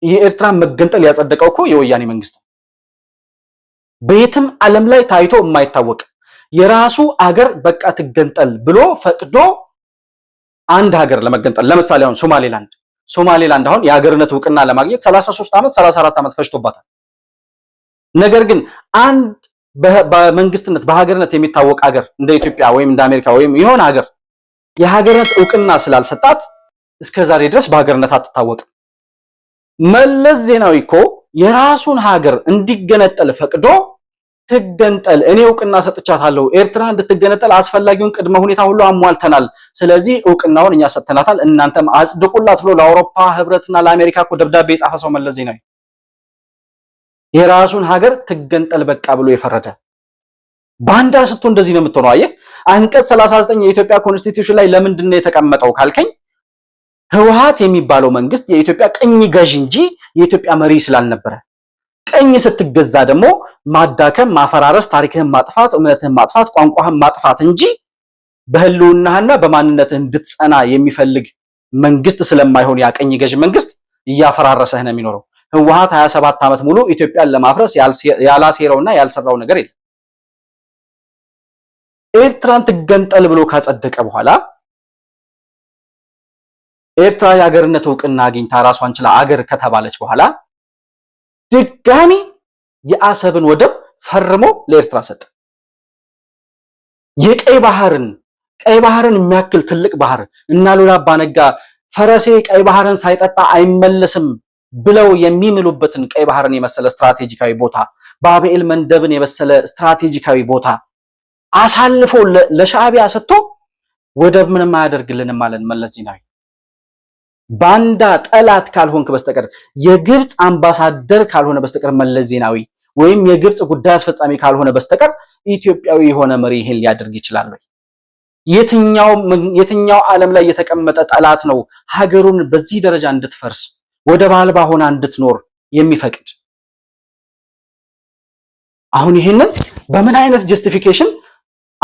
የኤርትራ መገንጠል ያጸደቀው እኮ የወያኔ መንግስት ነው። በየትም ዓለም ላይ ታይቶ የማይታወቅ የራሱ አገር በቃ ትገንጠል ብሎ ፈቅዶ አንድ ሀገር ለመገንጠል ለምሳሌ አሁን ሶማሌላንድ አሁን የሀገርነት ዕውቅና ለማግኘት 33 ዓመት 34 ዓመት ፈጅቶባታል። ነገር ግን አንድ በመንግስትነት በሀገርነት የሚታወቅ ሀገር እንደ ኢትዮጵያ ወይም እንደ አሜሪካ ወይም የሆነ ሀገር የሀገርነት ዕውቅና ስላልሰጣት እስከዛሬ ድረስ በሀገርነት አትታወቅም። መለስ ዜናዊ እኮ የራሱን ሀገር እንዲገነጠል ፈቅዶ ትገንጠል፣ እኔ ዕውቅና ሰጥቻታለሁ፣ ኤርትራ እንድትገነጠል አስፈላጊውን ቅድመ ሁኔታ ሁሉ አሟልተናል፣ ስለዚህ ዕውቅናውን እኛ ሰጥተናታል፣ እናንተም አጽድቁላት ብሎ ለአውሮፓ ህብረትና ለአሜሪካ እኮ ደብዳቤ የጻፈ ሰው መለስ ዜናዊ የራሱን ሀገር ትገንጠል በቃ ብሎ የፈረደ ባንዳ ስትሆን እንደዚህ ነው የምትሆነው። አየህ አንቀጽ 39 የኢትዮጵያ ኮንስቲቲዩሽን ላይ ለምንድን ነው የተቀመጠው ካልከኝ ህወሓት የሚባለው መንግስት የኢትዮጵያ ቅኝ ገዥ እንጂ የኢትዮጵያ መሪ ስላልነበረ፣ ቅኝ ስትገዛ ደግሞ ማዳከም፣ ማፈራረስ፣ ታሪክህን ማጥፋት፣ እምነትህን ማጥፋት፣ ቋንቋህን ማጥፋት እንጂ በህልውናህና በማንነትህ እንድትጸና የሚፈልግ መንግስት ስለማይሆን ያ ቅኝ ገዥ መንግስት እያፈራረሰህ ነው የሚኖረው። ህወሓት 27 ዓመት ሙሉ ኢትዮጵያን ለማፍረስ ያላሴረውና ያልሰራው ነገር የለም። ኤርትራን ትገንጠል ብሎ ካጸደቀ በኋላ ኤርትራ የሀገርነት ዕውቅና አግኝታ ራሷን ችላ አገር ከተባለች በኋላ ድጋሚ የአሰብን ወደብ ፈርሞ ለኤርትራ ሰጠ። የቀይ ባህርን የሚያክል ትልቅ ባህር እና ሉላ አባ ነጋ ፈረሴ ቀይ ባህርን ሳይጠጣ አይመለስም ብለው የሚምሉበትን ቀይ ባህርን የመሰለ ስትራቴጂካዊ ቦታ፣ ባቤል መንደብን የመሰለ ስትራቴጂካዊ ቦታ አሳልፎ ለሻዕቢያ ሰጥቶ ወደብ ምንም አያደርግልንም ማለት መለስ ዜናዊ። ባንዳ ጠላት ካልሆንክ በስተቀር የግብጽ አምባሳደር ካልሆነ በስተቀር መለስ ዜናዊ ወይም የግብጽ ጉዳይ አስፈጻሚ ካልሆነ በስተቀር ኢትዮጵያዊ የሆነ መሪ ይሄን ሊያደርግ ይችላል ወይ? የትኛው ዓለም ላይ የተቀመጠ ጠላት ነው ሀገሩን በዚህ ደረጃ እንድትፈርስ ወደብ አልባ ሆና እንድትኖር የሚፈቅድ? አሁን ይሄንን በምን አይነት ጀስቲፊኬሽን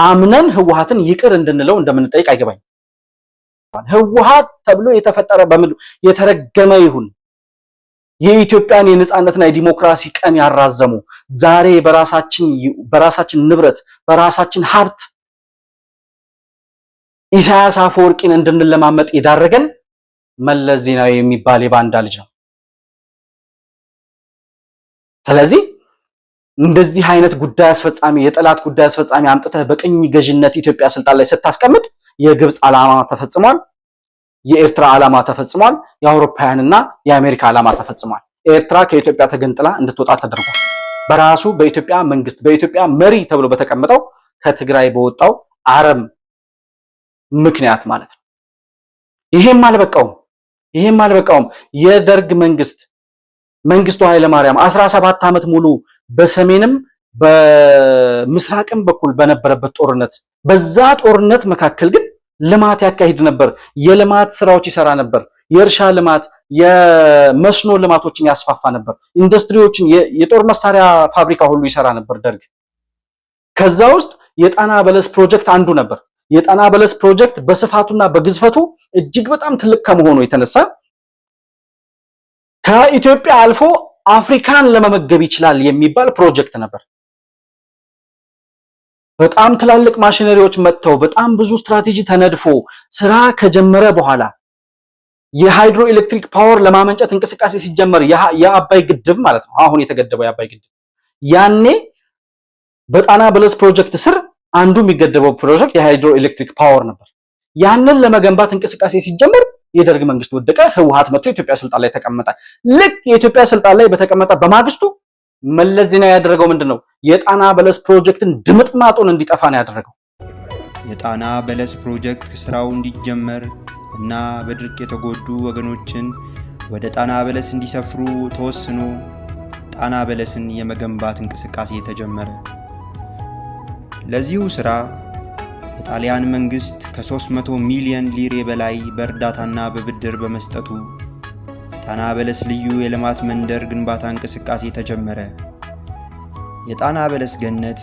አምነን ህወሓትን ይቅር እንድንለው እንደምንጠይቅ አይገባኝ። ህወሓት ተብሎ የተፈጠረ በምድር የተረገመ ይሁን። የኢትዮጵያን የነጻነትና የዲሞክራሲ ቀን ያራዘሙ ዛሬ በራሳችን ንብረት በራሳችን ሀብት ኢሳያስ አፈወርቂን እንድንለማመጥ የዳረገን መለስ ዜናዊ የሚባል የባንዳ ልጅ ነው። ስለዚህ እንደዚህ አይነት ጉዳይ አስፈጻሚ የጠላት ጉዳይ አስፈጻሚ አምጥተህ በቅኝ ገዥነት ኢትዮጵያ ስልጣን ላይ ስታስቀምጥ የግብጽ ዓላማ ተፈጽሟል፣ የኤርትራ ዓላማ ተፈጽሟል፣ የአውሮፓውያንና የአሜሪካ ዓላማ ተፈጽሟል። ኤርትራ ከኢትዮጵያ ተገንጥላ እንድትወጣ ተደርጓል። በራሱ በኢትዮጵያ መንግስት በኢትዮጵያ መሪ ተብሎ በተቀመጠው ከትግራይ በወጣው አረም ምክንያት ማለት ነው። ይሄም አልበቃውም። የደርግ መንግስቱ ኃይለ ማርያም 17 ዓመት ሙሉ በሰሜንም በምስራቅም በኩል በነበረበት ጦርነት በዛ ጦርነት መካከል ግን ልማት ያካሂድ ነበር። የልማት ስራዎች ይሰራ ነበር። የእርሻ ልማት፣ የመስኖ ልማቶችን ያስፋፋ ነበር። ኢንዱስትሪዎችን፣ የጦር መሳሪያ ፋብሪካ ሁሉ ይሰራ ነበር ደርግ። ከዛ ውስጥ የጣና በለስ ፕሮጀክት አንዱ ነበር። የጣና በለስ ፕሮጀክት በስፋቱና በግዝፈቱ እጅግ በጣም ትልቅ ከመሆኑ የተነሳ ከኢትዮጵያ አልፎ አፍሪካን ለመመገብ ይችላል የሚባል ፕሮጀክት ነበር። በጣም ትላልቅ ማሽነሪዎች መጥተው በጣም ብዙ ስትራቴጂ ተነድፎ ስራ ከጀመረ በኋላ የሃይድሮ ኤሌክትሪክ ፓወር ለማመንጨት እንቅስቃሴ ሲጀመር የአባይ ግድብ ማለት ነው፣ አሁን የተገደበው የአባይ ግድብ፣ ያኔ በጣና በለስ ፕሮጀክት ስር አንዱ የሚገደበው ፕሮጀክት የሃይድሮ ኤሌክትሪክ ፓወር ነበር። ያንን ለመገንባት እንቅስቃሴ ሲጀመር የደርግ መንግስት ወደቀ። ህወሓት መጥቶ የኢትዮጵያ ስልጣን ላይ ተቀመጠ። ልክ የኢትዮጵያ ስልጣን ላይ በተቀመጠ በማግስቱ መለስ ዜናዊ ያደረገው ምንድነው? የጣና በለስ ፕሮጀክትን ድምጥማጡን እንዲጠፋ ነው ያደረገው። የጣና በለስ ፕሮጀክት ስራው እንዲጀመር እና በድርቅ የተጎዱ ወገኖችን ወደ ጣና በለስ እንዲሰፍሩ ተወስኖ ጣና በለስን የመገንባት እንቅስቃሴ ተጀመረ። ለዚሁ ስራ የጣሊያን መንግስት ከ300 ሚሊዮን ሊሬ በላይ በእርዳታና በብድር በመስጠቱ ጣና በለስ ልዩ የልማት መንደር ግንባታ እንቅስቃሴ ተጀመረ። የጣና በለስ ገነት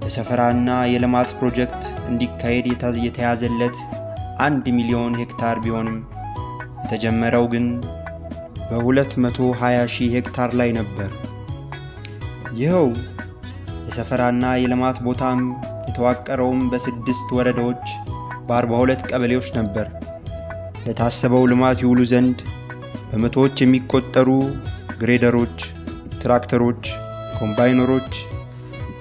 የሰፈራና የልማት ፕሮጀክት እንዲካሄድ የተያዘለት 1 ሚሊዮን ሄክታር ቢሆንም የተጀመረው ግን በ220 ሺህ ሄክታር ላይ ነበር። ይኸው የሰፈራና የልማት ቦታም የተዋቀረውም በ6 ወረዳዎች በ42 ቀበሌዎች ነበር። ለታሰበው ልማት ይውሉ ዘንድ በመቶዎች የሚቆጠሩ ግሬደሮች፣ ትራክተሮች፣ ኮምባይነሮች፣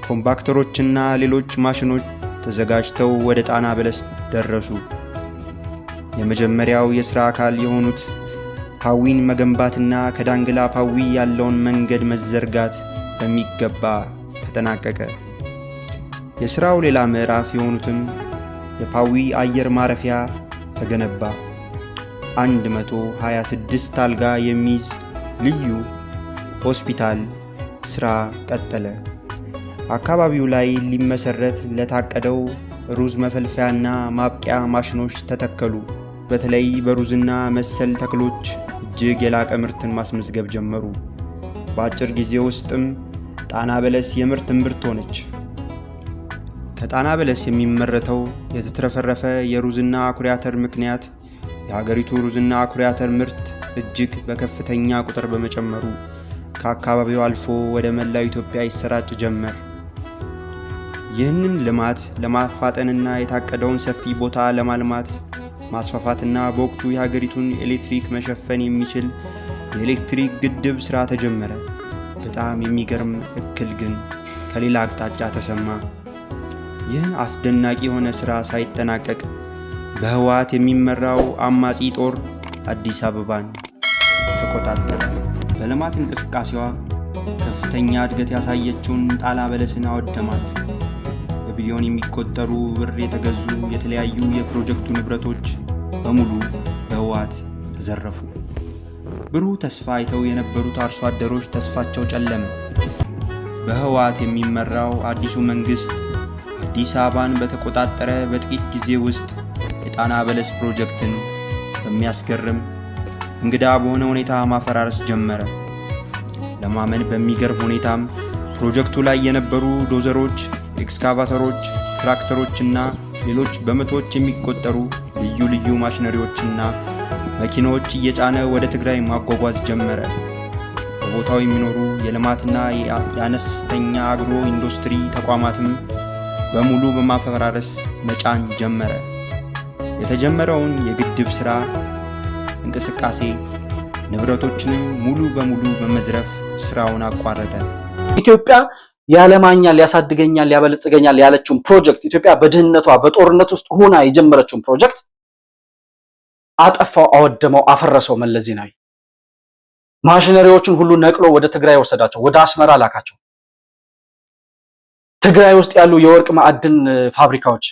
ኮምባክተሮችና ሌሎች ማሽኖች ተዘጋጅተው ወደ ጣና በለስ ደረሱ። የመጀመሪያው የሥራ አካል የሆኑት ፓዊን መገንባትና ከዳንግላ ፓዊ ያለውን መንገድ መዘርጋት በሚገባ ተጠናቀቀ። የሥራው ሌላ ምዕራፍ የሆኑትም የፓዊ አየር ማረፊያ ተገነባ። 126 አልጋ የሚይዝ ልዩ ሆስፒታል ሥራ ቀጠለ። አካባቢው ላይ ሊመሰረት ለታቀደው ሩዝ መፈልፈያና ማብቂያ ማሽኖች ተተከሉ። በተለይ በሩዝና መሰል ተክሎች እጅግ የላቀ ምርትን ማስመዝገብ ጀመሩ። በአጭር ጊዜ ውስጥም ጣና በለስ የምርት እምብርት ሆነች። ከጣና በለስ የሚመረተው የተትረፈረፈ የሩዝና አኩሪ አተር ምክንያት የሀገሪቱ ሩዝና አኩሪ አተር ምርት እጅግ በከፍተኛ ቁጥር በመጨመሩ ከአካባቢው አልፎ ወደ መላው ኢትዮጵያ ይሰራጭ ጀመር። ይህንን ልማት ለማፋጠንና የታቀደውን ሰፊ ቦታ ለማልማት ማስፋፋትና በወቅቱ የሀገሪቱን ኤሌክትሪክ መሸፈን የሚችል የኤሌክትሪክ ግድብ ሥራ ተጀመረ። በጣም የሚገርም እክል ግን ከሌላ አቅጣጫ ተሰማ። ይህ አስደናቂ የሆነ ሥራ ሳይጠናቀቅ በህወሓት የሚመራው አማጺ ጦር አዲስ አበባን ተቆጣጠረ። በልማት እንቅስቃሴዋ ከፍተኛ እድገት ያሳየችውን ጣና በለስን አወደማት። በቢሊዮን የሚቆጠሩ ብር የተገዙ የተለያዩ የፕሮጀክቱ ንብረቶች በሙሉ በህወሓት ተዘረፉ። ብሩህ ተስፋ አይተው የነበሩት አርሶ አደሮች ተስፋቸው ጨለመ። በህወሓት የሚመራው አዲሱ መንግስት አዲስ አበባን በተቆጣጠረ በጥቂት ጊዜ ውስጥ የጣና በለስ ፕሮጀክትን በሚያስገርም እንግዳ በሆነ ሁኔታ ማፈራረስ ጀመረ። ለማመን በሚገርም ሁኔታም ፕሮጀክቱ ላይ የነበሩ ዶዘሮች፣ ኤክስካቫተሮች፣ ትራክተሮችና ሌሎች በመቶዎች የሚቆጠሩ ልዩ ልዩ ማሽነሪዎችና መኪናዎች እየጫነ ወደ ትግራይ ማጓጓዝ ጀመረ። በቦታው የሚኖሩ የልማትና የአነስተኛ አግሮ ኢንዱስትሪ ተቋማትም በሙሉ በማፈራረስ መጫን ጀመረ። የተጀመረውን የግድብ ሥራ እንቅስቃሴ ንብረቶችንም ሙሉ በሙሉ በመዝረፍ ስራውን አቋረጠ። ኢትዮጵያ ያለማኛል፣ ያሳድገኛል፣ ያበለጽገኛል ያለችውን ፕሮጀክት ኢትዮጵያ በድህነቷ በጦርነት ውስጥ ሆና የጀመረችውን ፕሮጀክት አጠፋው፣ አወደመው፣ አፈረሰው መለስ ዜናዊ። ማሽነሪዎችን ሁሉ ነቅሎ ወደ ትግራይ ወሰዳቸው፣ ወደ አስመራ ላካቸው። ትግራይ ውስጥ ያሉ የወርቅ ማዕድን ፋብሪካዎች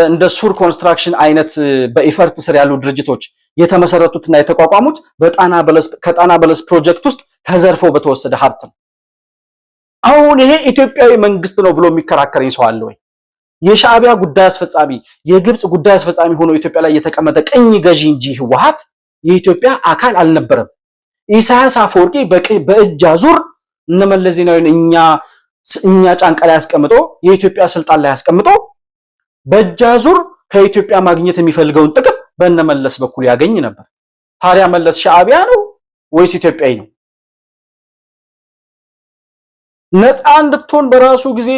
እንደ ሱር ኮንስትራክሽን አይነት በኢፈርት ስር ያሉ ድርጅቶች የተመሰረቱትና የተቋቋሙት ከጣና በለስ ፕሮጀክት ውስጥ ተዘርፎ በተወሰደ ሀብት ነው። አሁን ይሄ ኢትዮጵያዊ መንግስት ነው ብሎ የሚከራከረኝ ሰው አለ ወይ? የሻዕቢያ ጉዳይ አስፈጻሚ፣ የግብጽ ጉዳይ አስፈጻሚ ሆኖ ኢትዮጵያ ላይ የተቀመጠ ቅኝ ገዢ እንጂ ህወሓት የኢትዮጵያ አካል አልነበረም። ኢሳያስ አፈወርቂ በእጅ አዙር እነ መለስ ዜናዊን እኛ ጫንቃ ላይ ያስቀምጦ የኢትዮጵያ ስልጣን ላይ ያስቀምጦ በእጅ አዙር ከኢትዮጵያ ማግኘት የሚፈልገውን ጥቅም በእነመለስ በኩል ያገኝ ነበር። ታዲያ መለስ ሻዕቢያ ነው ወይስ ኢትዮጵያዊ ነው? ነፃ እንድትሆን በራሱ ጊዜ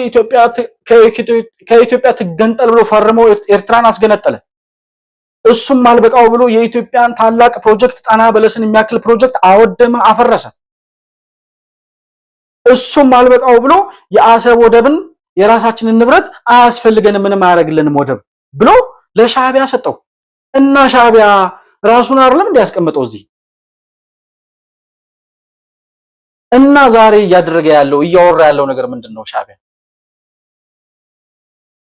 ከኢትዮጵያ ትገንጠል ብሎ ፈርመው ኤርትራን አስገነጠለ። እሱም አልበቃው ብሎ የኢትዮጵያን ታላቅ ፕሮጀክት ጣና በለስን የሚያክል ፕሮጀክት አወደመ፣ አፈረሰ። እሱም አልበቃው ብሎ የአሰብ ወደብን የራሳችንን ንብረት አያስፈልገንም፣ ምንም አያደርግልንም ወደብ ብሎ ለሻዕቢያ ሰጠው። እና ሻዕቢያ ራሱን አይደለም እንዲያስቀምጠው እዚህ እና ዛሬ እያደረገ ያለው እያወራ ያለው ነገር ምንድነው? ሻዕቢያ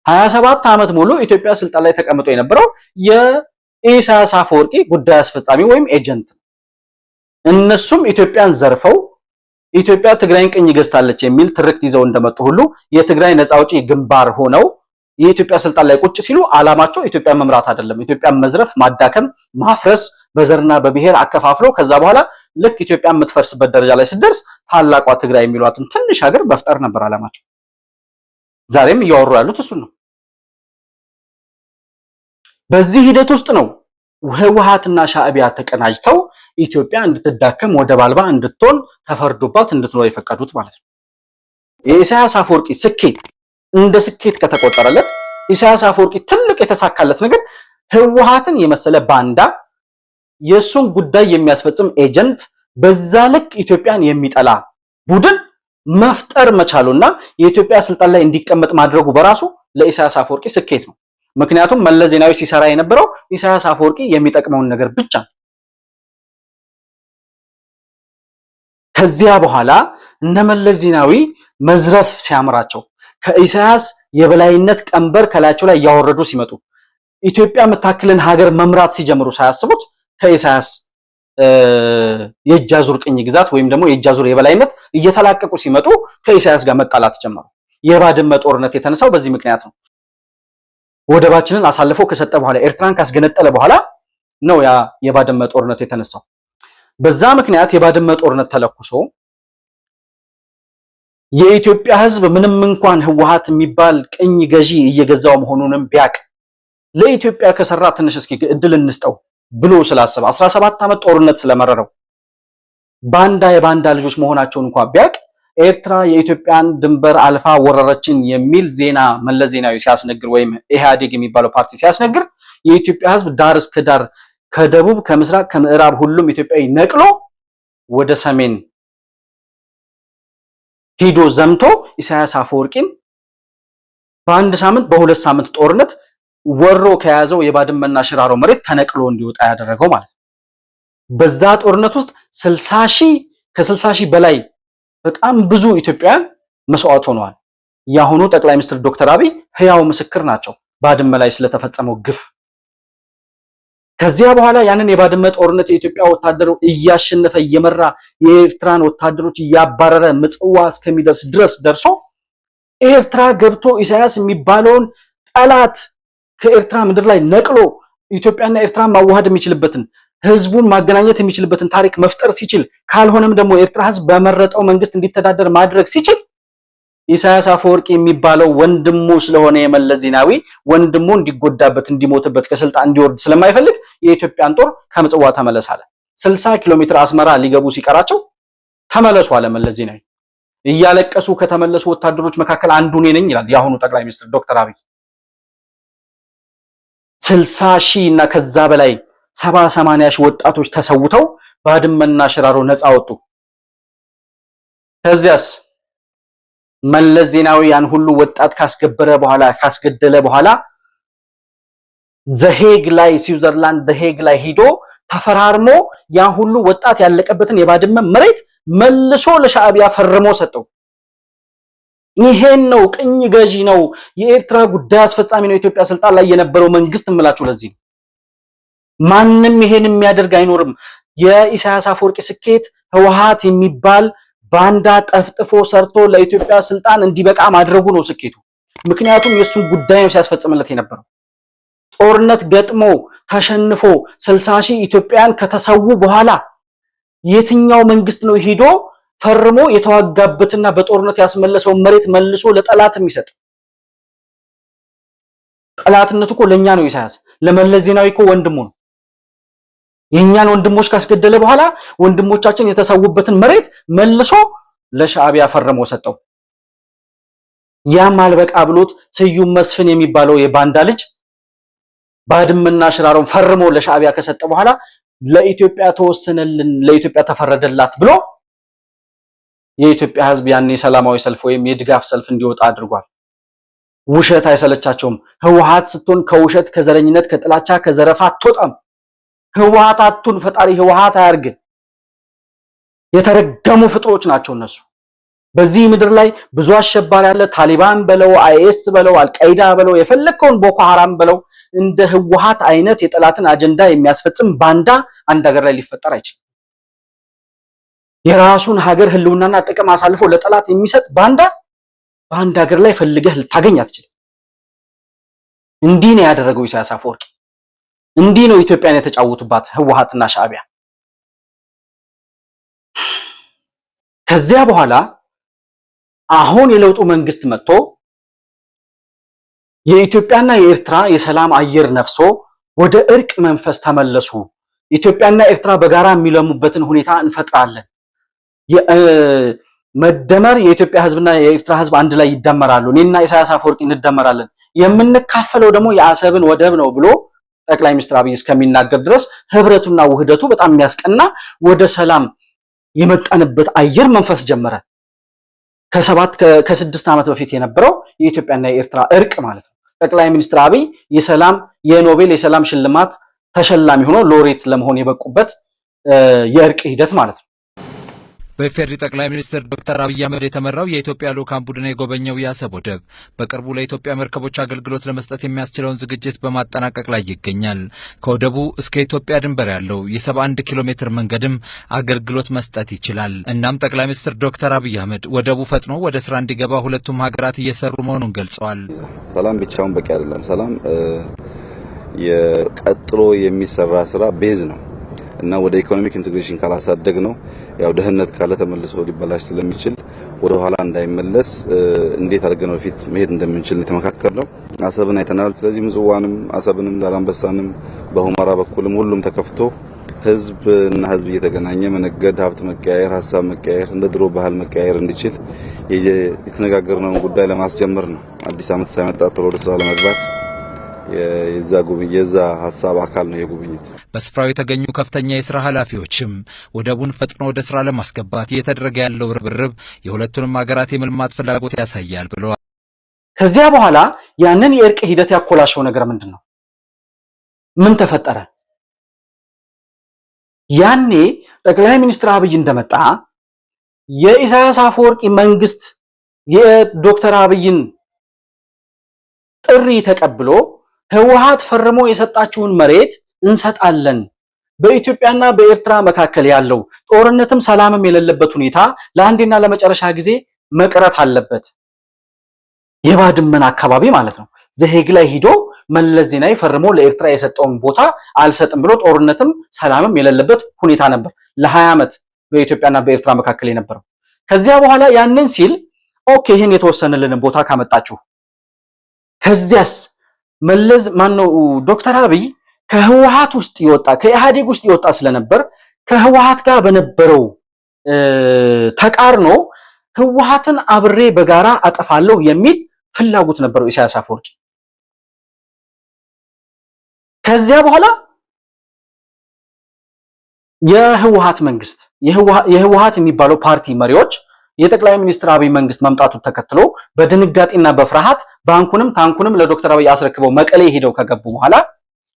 27 ዓመት ሙሉ ኢትዮጵያ ስልጣን ላይ ተቀምጦ የነበረው የኢሳያስ አፈወርቂ ጉዳይ አስፈጻሚ ወይም ኤጀንት ነው። እነሱም ኢትዮጵያን ዘርፈው ኢትዮጵያ ትግራይን ቅኝ ገዝታለች የሚል ትርክት ይዘው እንደመጡ ሁሉ የትግራይ ነፃ አውጪ ግንባር ሆነው የኢትዮጵያ ስልጣን ላይ ቁጭ ሲሉ አላማቸው ኢትዮጵያን መምራት አይደለም፣ ኢትዮጵያን መዝረፍ፣ ማዳከም፣ ማፍረስ፣ በዘርና በብሔር አከፋፍሎ ከዛ በኋላ ልክ ኢትዮጵያ የምትፈርስበት ደረጃ ላይ ሲደርስ ታላቋ ትግራይ የሚሏትን ትንሽ ሀገር መፍጠር ነበር አላማቸው። ዛሬም እያወሩ ያሉት እሱን ነው። በዚህ ሂደት ውስጥ ነው ህወሓትና ሻዕቢያ ተቀናጅተው ኢትዮጵያ እንድትዳከም ወደብ አልባ እንድትሆን ተፈርዶባት እንድትኖር የፈቀዱት ማለት ነው። የኢሳያስ አፈወርቂ ስኬት እንደ ስኬት ከተቆጠረለት ኢሳያስ አፈወርቂ ትልቅ የተሳካለት ነገር ህወሓትን የመሰለ ባንዳ የሱን ጉዳይ የሚያስፈጽም ኤጀንት በዛ ልክ ኢትዮጵያን የሚጠላ ቡድን መፍጠር መቻሉና የኢትዮጵያ ስልጣን ላይ እንዲቀመጥ ማድረጉ በራሱ ለኢሳያስ አፈወርቂ ስኬት ነው። ምክንያቱም መለስ ዜናዊ ሲሰራ የነበረው ኢሳያስ አፈወርቂ የሚጠቅመውን ነገር ብቻ። ከዚያ በኋላ እነ መለስ ዜናዊ መዝረፍ ሲያምራቸው ከኢሳያስ የበላይነት ቀንበር ከላያቸው ላይ እያወረዱ ሲመጡ ኢትዮጵያ የምታክልን ሀገር መምራት ሲጀምሩ ሳያስቡት ከኢሳያስ የእጅ አዙር ቅኝ ግዛት ወይም ደግሞ የእጅ አዙር የበላይነት እየተላቀቁ ሲመጡ ከኢሳያስ ጋር መጣላት ጀመሩ። የባድመ ጦርነት የተነሳው በዚህ ምክንያት ነው። ወደባችንን አሳልፎ ከሰጠ በኋላ ኤርትራን ካስገነጠለ በኋላ ነው ያ የባድመ ጦርነት የተነሳው። በዛ ምክንያት የባድመ ጦርነት ተለኩሶ የኢትዮጵያ ሕዝብ ምንም እንኳን ህወሓት የሚባል ቅኝ ገዢ እየገዛው መሆኑንም ቢያቅ ለኢትዮጵያ ከሰራ ትንሽ እስኪ እድል እንስጠው ብሎ ስላሰበ 17 ዓመት ጦርነት ስለመረረው የባንዳ ልጆች መሆናቸውን እንኳን ቢያቅ ኤርትራ የኢትዮጵያን ድንበር አልፋ ወረረችን የሚል ዜና መለስ ዜናዊ ሲያስነግር ወይም ኢህአዴግ የሚባለው ፓርቲ ሲያስነግር የኢትዮጵያ ህዝብ ዳር እስከ ዳር ከደቡብ ከምስራቅ ከምዕራብ ሁሉም ኢትዮጵያዊ ነቅሎ ወደ ሰሜን ሂዶ ዘምቶ ኢሳያስ አፈወርቂን በአንድ ሳምንት በሁለት ሳምንት ጦርነት ወሮ ከያዘው የባድመና ሽራሮ መሬት ተነቅሎ እንዲወጣ ያደረገው ማለት ነው። በዛ ጦርነት ውስጥ 60 ሺህ በላይ በጣም ብዙ ኢትዮጵያውያን መስዋዕት ሆነዋል። ያሁኑ ጠቅላይ ሚኒስትር ዶክተር አብይ ህያው ምስክር ናቸው ባድመ ላይ ስለተፈጸመው ግፍ። ከዚያ በኋላ ያንን የባድመ ጦርነት የኢትዮጵያ ወታደሩ እያሸነፈ እየመራ የኤርትራን ወታደሮች እያባረረ ምጽዋ እስከሚደርስ ድረስ ደርሶ ኤርትራ ገብቶ ኢሳያስ የሚባለውን ጠላት ከኤርትራ ምድር ላይ ነቅሎ ኢትዮጵያና ኤርትራን ማዋሃድ የሚችልበትን ህዝቡን ማገናኘት የሚችልበትን ታሪክ መፍጠር ሲችል ካልሆነም ደግሞ ኤርትራ ህዝብ በመረጠው መንግስት እንዲተዳደር ማድረግ ሲችል ኢሳያስ አፈወርቂ የሚባለው ወንድሙ ስለሆነ የመለስ ዜናዊ ወንድሙ እንዲጎዳበት እንዲሞትበት ከስልጣን እንዲወርድ ስለማይፈልግ የኢትዮጵያን ጦር ከምጽዋ ተመለስ አለ። 60 ኪሎ ሜትር አስመራ ሊገቡ ሲቀራቸው ተመለሱ አለ መለስ ዜናዊ። እያለቀሱ ከተመለሱ ወታደሮች መካከል አንዱ እኔ ነኝ ይላል የአሁኑ ጠቅላይ ሚኒስትር ዶክተር አብይ። 60 ሺህ እና ከዛ በላይ 70-80 ሺህ ወጣቶች ተሰውተው ባድመና ሽራሮ ነፃ ወጡ። ከዚያስ መለስ ዜናዊ ያን ሁሉ ወጣት ካስገደለ በኋላ ዘሄግ ላይ ስዊዘርላንድ ዘሄግ ላይ ሄዶ ተፈራርሞ ያን ሁሉ ወጣት ያለቀበትን የባድመ መሬት መልሶ ለሻዕቢያ ፈርሞ ሰጠው። ይሄን ነው ቅኝ ገዢ ነው የኤርትራ ጉዳይ አስፈጻሚ ነው የኢትዮጵያ ስልጣን ላይ የነበረው መንግስት እምላችሁ። ለዚህ ማንም ይሄን የሚያደርግ አይኖርም። የኢሳያስ አፈወርቂ ስኬት ህወሓት የሚባል ባንዳ ጠፍጥፎ ሰርቶ ለኢትዮጵያ ስልጣን እንዲበቃ ማድረጉ ነው ስኬቱ። ምክንያቱም የሱን ጉዳይ ነው ሲያስፈጽምለት የነበረው። ጦርነት ገጥሞ ተሸንፎ 60 ሺህ ኢትዮጵያን ከተሰዉ በኋላ የትኛው መንግስት ነው ሄዶ ፈርሞ የተዋጋበትና በጦርነት ያስመለሰው መሬት መልሶ ለጠላት የሚሰጥ? ጠላትነቱ እኮ ለኛ ነው። ኢሳያስ ለመለስ ዜናዊ እኮ ወንድሙ ነው። የኛን ወንድሞች ካስገደለ በኋላ ወንድሞቻችን የተሰውበትን መሬት መልሶ ለሻዕቢያ ፈርሞ ሰጠው። ያም አልበቃ ብሎት ስዩም መስፍን የሚባለው የባንዳ ልጅ ባድመና ሽራሮን ፈርሞ ለሻዕቢያ ከሰጠ በኋላ ለኢትዮጵያ ተወሰነልን፣ ለኢትዮጵያ ተፈረደላት ብሎ የኢትዮጵያ ህዝብ ያን የሰላማዊ ሰልፍ ወይም የድጋፍ ሰልፍ እንዲወጣ አድርጓል። ውሸት አይሰለቻቸውም። ህወሓት ስትሆን ከውሸት ከዘረኝነት ከጥላቻ ከዘረፋ አትወጣም። ህወሓት አቱን ፈጣሪ ህወሓት አያርግ። የተረገሙ ፍጥሮች ናቸው እነሱ። በዚህ ምድር ላይ ብዙ አሸባሪ ያለ ታሊባን በለው አይኤስ በለው አልቃይዳ በለው የፈለከውን ቦኮ ሐራም በለው እንደ ህወሓት አይነት የጠላትን አጀንዳ የሚያስፈጽም ባንዳ አንድ ሀገር ላይ ሊፈጠር አይችልም። የራሱን ሀገር ህልውናና ጥቅም አሳልፎ ለጠላት የሚሰጥ ባንዳ በአንድ ሀገር ላይ ፈልገህ ልታገኝ አትችልም። እንዲህ ነው ያደረገው ኢሳያስ አፈወርቂ። እንዲህ ነው ኢትዮጵያን የተጫወቱባት ህወሓትና ሻዕቢያ። ከዚያ በኋላ አሁን የለውጡ መንግስት መጥቶ የኢትዮጵያና የኤርትራ የሰላም አየር ነፍሶ ወደ እርቅ መንፈስ ተመለሱ፣ ኢትዮጵያና ኤርትራ በጋራ የሚለሙበትን ሁኔታ እንፈጥራለን፣ መደመር የኢትዮጵያ ህዝብና የኤርትራ ህዝብ አንድ ላይ ይደመራሉ፣ እኔና ኢሳያስ አፈወርቂ እንደመራለን፣ የምንካፈለው ደግሞ የአሰብን ወደብ ነው ብሎ ጠቅላይ ሚኒስትር አብይ እስከሚናገር ድረስ ህብረቱና ውህደቱ በጣም የሚያስቀና ወደ ሰላም የመጣንበት አየር መንፈስ ጀመረ። ከ6 ዓመት በፊት የነበረው የኢትዮጵያና የኤርትራ እርቅ ማለት ነው። ጠቅላይ ሚኒስትር አብይ የኖቤል የሰላም ሽልማት ተሸላሚ ሆኖ ሎሬት ለመሆን የበቁበት የእርቅ ሂደት ማለት ነው። በኢፌዴሪ ጠቅላይ ሚኒስትር ዶክተር አብይ አህመድ የተመራው የኢትዮጵያ ልዑካን ቡድን የጎበኘው የአሰብ ወደብ በቅርቡ ለኢትዮጵያ መርከቦች አገልግሎት ለመስጠት የሚያስችለውን ዝግጅት በማጠናቀቅ ላይ ይገኛል። ከወደቡ እስከ ኢትዮጵያ ድንበር ያለው የ71 ኪሎ ሜትር መንገድም አገልግሎት መስጠት ይችላል። እናም ጠቅላይ ሚኒስትር ዶክተር አብይ አህመድ ወደቡ ፈጥኖ ወደ ስራ እንዲገባ ሁለቱም ሀገራት እየሰሩ መሆኑን ገልጸዋል። ሰላም ብቻውን በቂ አይደለም። ሰላም የቀጥሎ የሚሰራ ስራ ቤዝ ነው እና ወደ ኢኮኖሚክ ኢንቴግሬሽን ካላሳደግ ነው ያው ደህንነት ካለ ተመልሶ ሊበላሽ ስለሚችል ወደ ኋላ እንዳይመለስ እንዴት አድርገን ወደፊት መሄድ እንደምንችል የተመካከርነው። አሰብን አይተናል። ስለዚህ ምጽዋንም አሰብንም ዛላምበሳንም በሁመራ በኩልም ሁሉም ተከፍቶ ህዝብና ህዝብ እየተገናኘ መነገድ፣ ሀብት መቀያየር፣ ሀሳብ መቀያየር፣ እንደ ድሮ ባህል መቀያየር እንዲችል የተነጋገርነውን ጉዳይ ለማስጀመር ነው። አዲስ ዓመት ሳይመጣ ቶሎ ወደ ስራ ለመግባት የዛ ሀሳብ አካል ነው የጉብኝት። በስፍራው የተገኙ ከፍተኛ የስራ ኃላፊዎችም ወደቡን ፈጥኖ ወደ ስራ ለማስገባት እየተደረገ ያለው ርብርብ የሁለቱንም ሀገራት የመልማት ፍላጎት ያሳያል ብለዋል። ከዚያ በኋላ ያንን የእርቅ ሂደት ያኮላሸው ነገር ምንድን ነው? ምን ተፈጠረ? ያኔ ጠቅላይ ሚኒስትር አብይ እንደመጣ የኢሳያስ አፈወርቂ መንግስት የዶክተር አብይን ጥሪ ተቀብሎ ህወሓት ፈርሞ የሰጣችውን መሬት እንሰጣለን፣ በኢትዮጵያና በኤርትራ መካከል ያለው ጦርነትም ሰላምም የሌለበት ሁኔታ ለአንዴና ለመጨረሻ ጊዜ መቅረት አለበት፣ የባድመን አካባቢ ማለት ነው። ዘሄግ ላይ ሂዶ መለስ ዜናዊ ፈርሞ ለኤርትራ የሰጠውን ቦታ አልሰጥም ብሎ ጦርነትም ሰላምም የሌለበት ሁኔታ ነበር ለ20 ዓመት በኢትዮጵያና በኤርትራ መካከል የነበረው። ከዚያ በኋላ ያንን ሲል ኦኬ ይሄን የተወሰነልን ቦታ ካመጣችሁ ከዚያስ መለስ ማነው ዶክተር አብይ ከህወሓት ውስጥ ይወጣ ከኢህአዴግ ውስጥ ይወጣ ስለነበር ከህወሓት ጋር በነበረው ተቃርኖ ህወሓትን አብሬ በጋራ አጠፋለሁ የሚል ፍላጎት ነበረው ኢሳያስ አፈወርቂ። ከዚያ በኋላ የህወሓት መንግስት የህወሓት የሚባለው ፓርቲ መሪዎች የጠቅላይ ሚኒስትር አብይ መንግስት መምጣቱን ተከትሎ በድንጋጤና በፍርሃት ባንኩንም ታንኩንም ለዶክተር አብይ አስረክበው መቀሌ ሄደው ከገቡ በኋላ